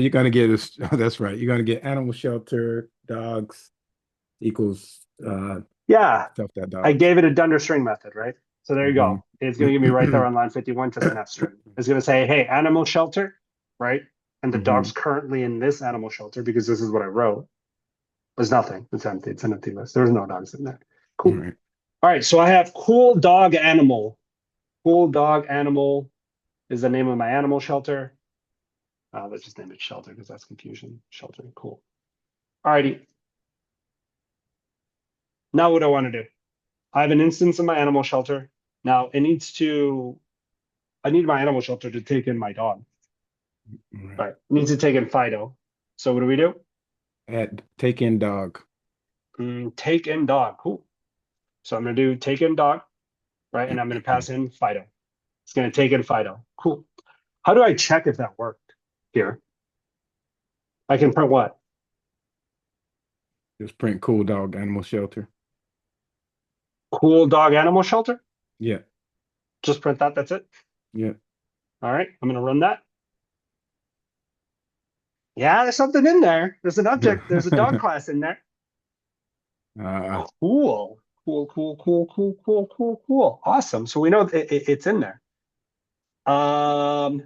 You're gonna get this. Oh, that's right. You're gonna get animal shelter, dogs equals Yeah, stuff that I dogs. gave it a dunder string method, right? So there you go. It's going to give me right there on line 51 just an F string. It's going to say, hey, animal shelter, right? And the dog's currently in this animal shelter because this is what I wrote. There's nothing. It's empty. It's an empty list. There's no dogs in there. Cool. Right. All right. So I have cool dog animal. Cool dog animal is the name of my animal shelter. Let's just name it shelter because that's confusion. Shelter. Cool. All righty. Now what do I want to do? I have an instance of my animal shelter. Now I need my animal shelter to take in my dog. Right. Right. It needs to take in Fido. So what do we do? Add take in dog. Take in dog. Cool. So I'm going to do take in dog, right? And I'm going to pass in Fido. It's going to take in Fido. Cool. How do I check if that worked here? I can print what? Just print cool dog animal shelter. Cool dog animal shelter. Yeah. Just print that. That's it. Yeah. All right. I'm going to run that. Yeah, there's something in there. There's an object. There's a dog class in there. Cool. Cool, cool, cool, cool, cool, cool, cool. Awesome. So we know it's in there. Awesome.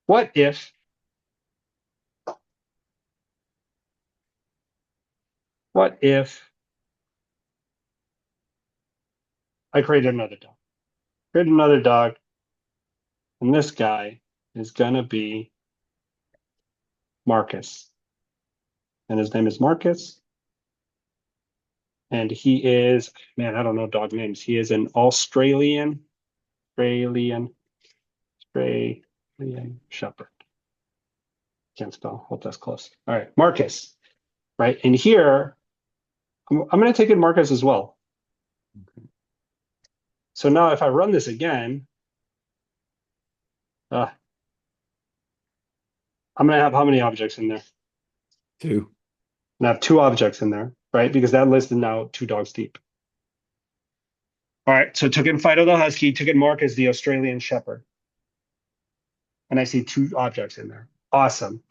What if I create another dog? Create another dog, and this guy is gonna be Marcus. And his name is Marcus. And he is, man, I don't know dog names. He is an Australian Shepherd. Can't spell. Hope that's close. All right, Marcus. Right, and here I'm going to take in Marcus as well. So now if I run this again, I'm going to have how many objects in there? 2. And I have 2 objects in there, right? Because that list is now 2 dogs deep. All right, so took in Fido the Husky, took in Marcus the Australian Shepherd. And I see 2 objects in there. Awesome.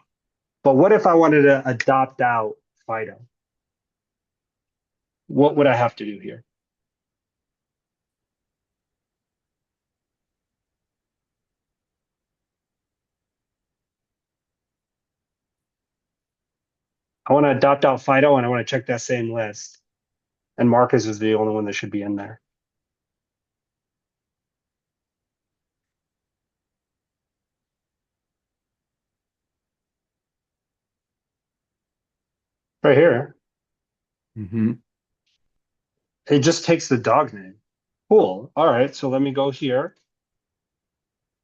But what if I wanted to adopt out Fido? What would I have to do here? I want to adopt out Fido and I want to check that same list. And Marcus is the only one that should be in there. Right here. It just takes the dog name. Cool. All right. So let me go here.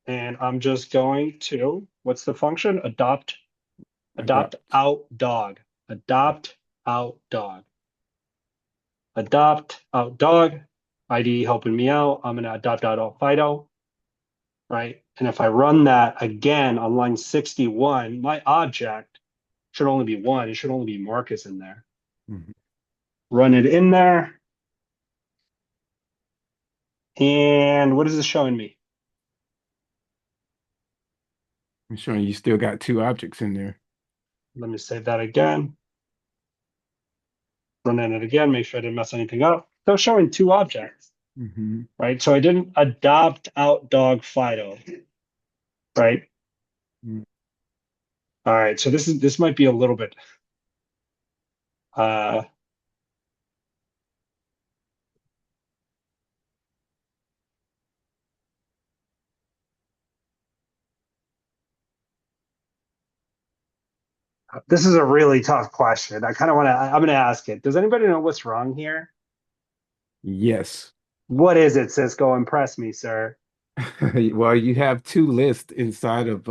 And I'm just going to, what's the function? Adopt out dog. Adopt out dog. Adopt out dog. ID helping me out. I'm going to adopt out Fido. Right. And if I run that again on line 61, my object should only be one. It should only be Marcus in there. Run it in there. And what is this showing me? I'm showing you still got 2 objects in there. Let me save that again. Run in it again, make sure I didn't mess anything up. So showing 2 objects, right? So I didn't adopt out dog Fido, right? All right, so this might be a little bit This is a really tough question. I kind of want to, I'm going to ask it. Does anybody know what's wrong here? Yes. What is it, Cisco? Impress me, sir. Well, you have two lists inside of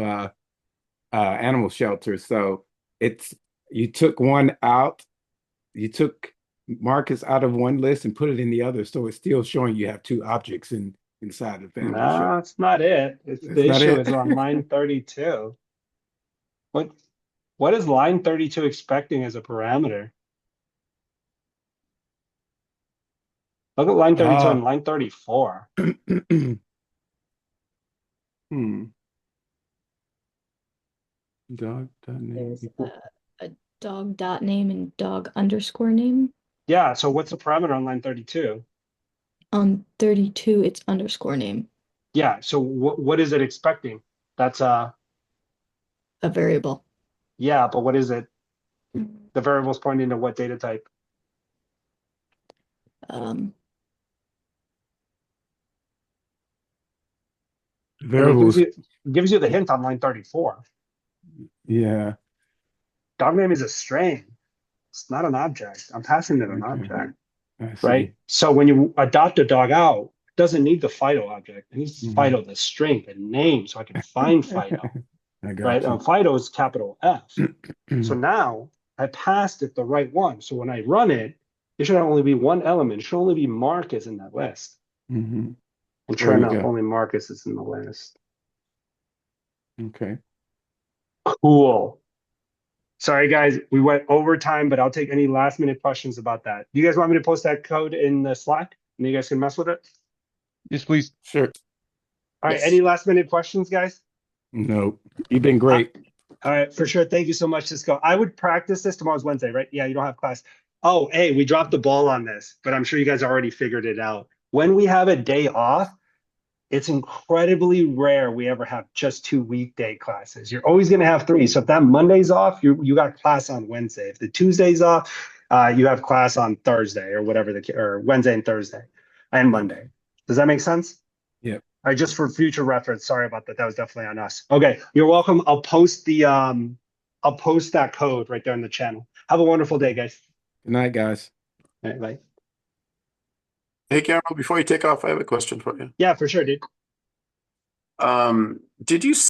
animal shelter. So it's you took one out, you took Marcus out of one list and put it in the other. So it's still showing you have two objects inside of animal No, shelter. that's not it. It's That's the not issue it. is on line 32. What what is line 32 expecting as a parameter? Look at line 32 and line 34. Hmm. Dog name There's equal. a dog dot name and dog underscore name. Yeah, so what's the parameter on line 32? On 32, it's underscore name, Yeah, so what is it expecting? That's a variable. yeah, but what is it? The variable's pointing to what data type? Um, And Variables. it gives you the hint on line 34. Yeah. Dog name is a string. It's not an object. I'm passing it an Okay. object, I right? see. So when you adopt a dog out, it doesn't need the Fido object. It needs Mhm. Fido, the string, the name, so I can find Fido, I got right? you. And Fido is capital F. So now I passed it the right one. So when I run it, it should only be one element. It should only be Marcus in that list. Mhm. And There sure we enough, go. only Marcus is in the list. Okay. Cool. Sorry, guys, we went over time, but I'll take any last minute questions about that. Do you guys want me to post that code in the Slack and you guys can mess with it? Yes, please. Sure. All right, Yes. any last minute questions, guys? No, you've been great. All right, for sure. Thank you so much, Cisco. I would practice this. Tomorrow's Wednesday, right? Yeah, you don't have class. Oh, hey, we dropped the ball on this, but I'm sure you guys already figured it out. When we have a day off, it's incredibly rare we ever have just 2 weekday classes. You're always going to have three. So if that Monday's off, you got class on Wednesday. If the Tuesday's off, you have class on Thursday or whatever or Wednesday and Thursday and Monday. Does that make sense? Yep. All right, just for future reference. Sorry about that. That was definitely on us. Okay, you're welcome. I'll post that code right there in the channel. Have a wonderful day, guys. Good night, guys. All right, bye. Hey, Cameron, before you take off, I have a question for you. Yeah, for sure, dude. Did you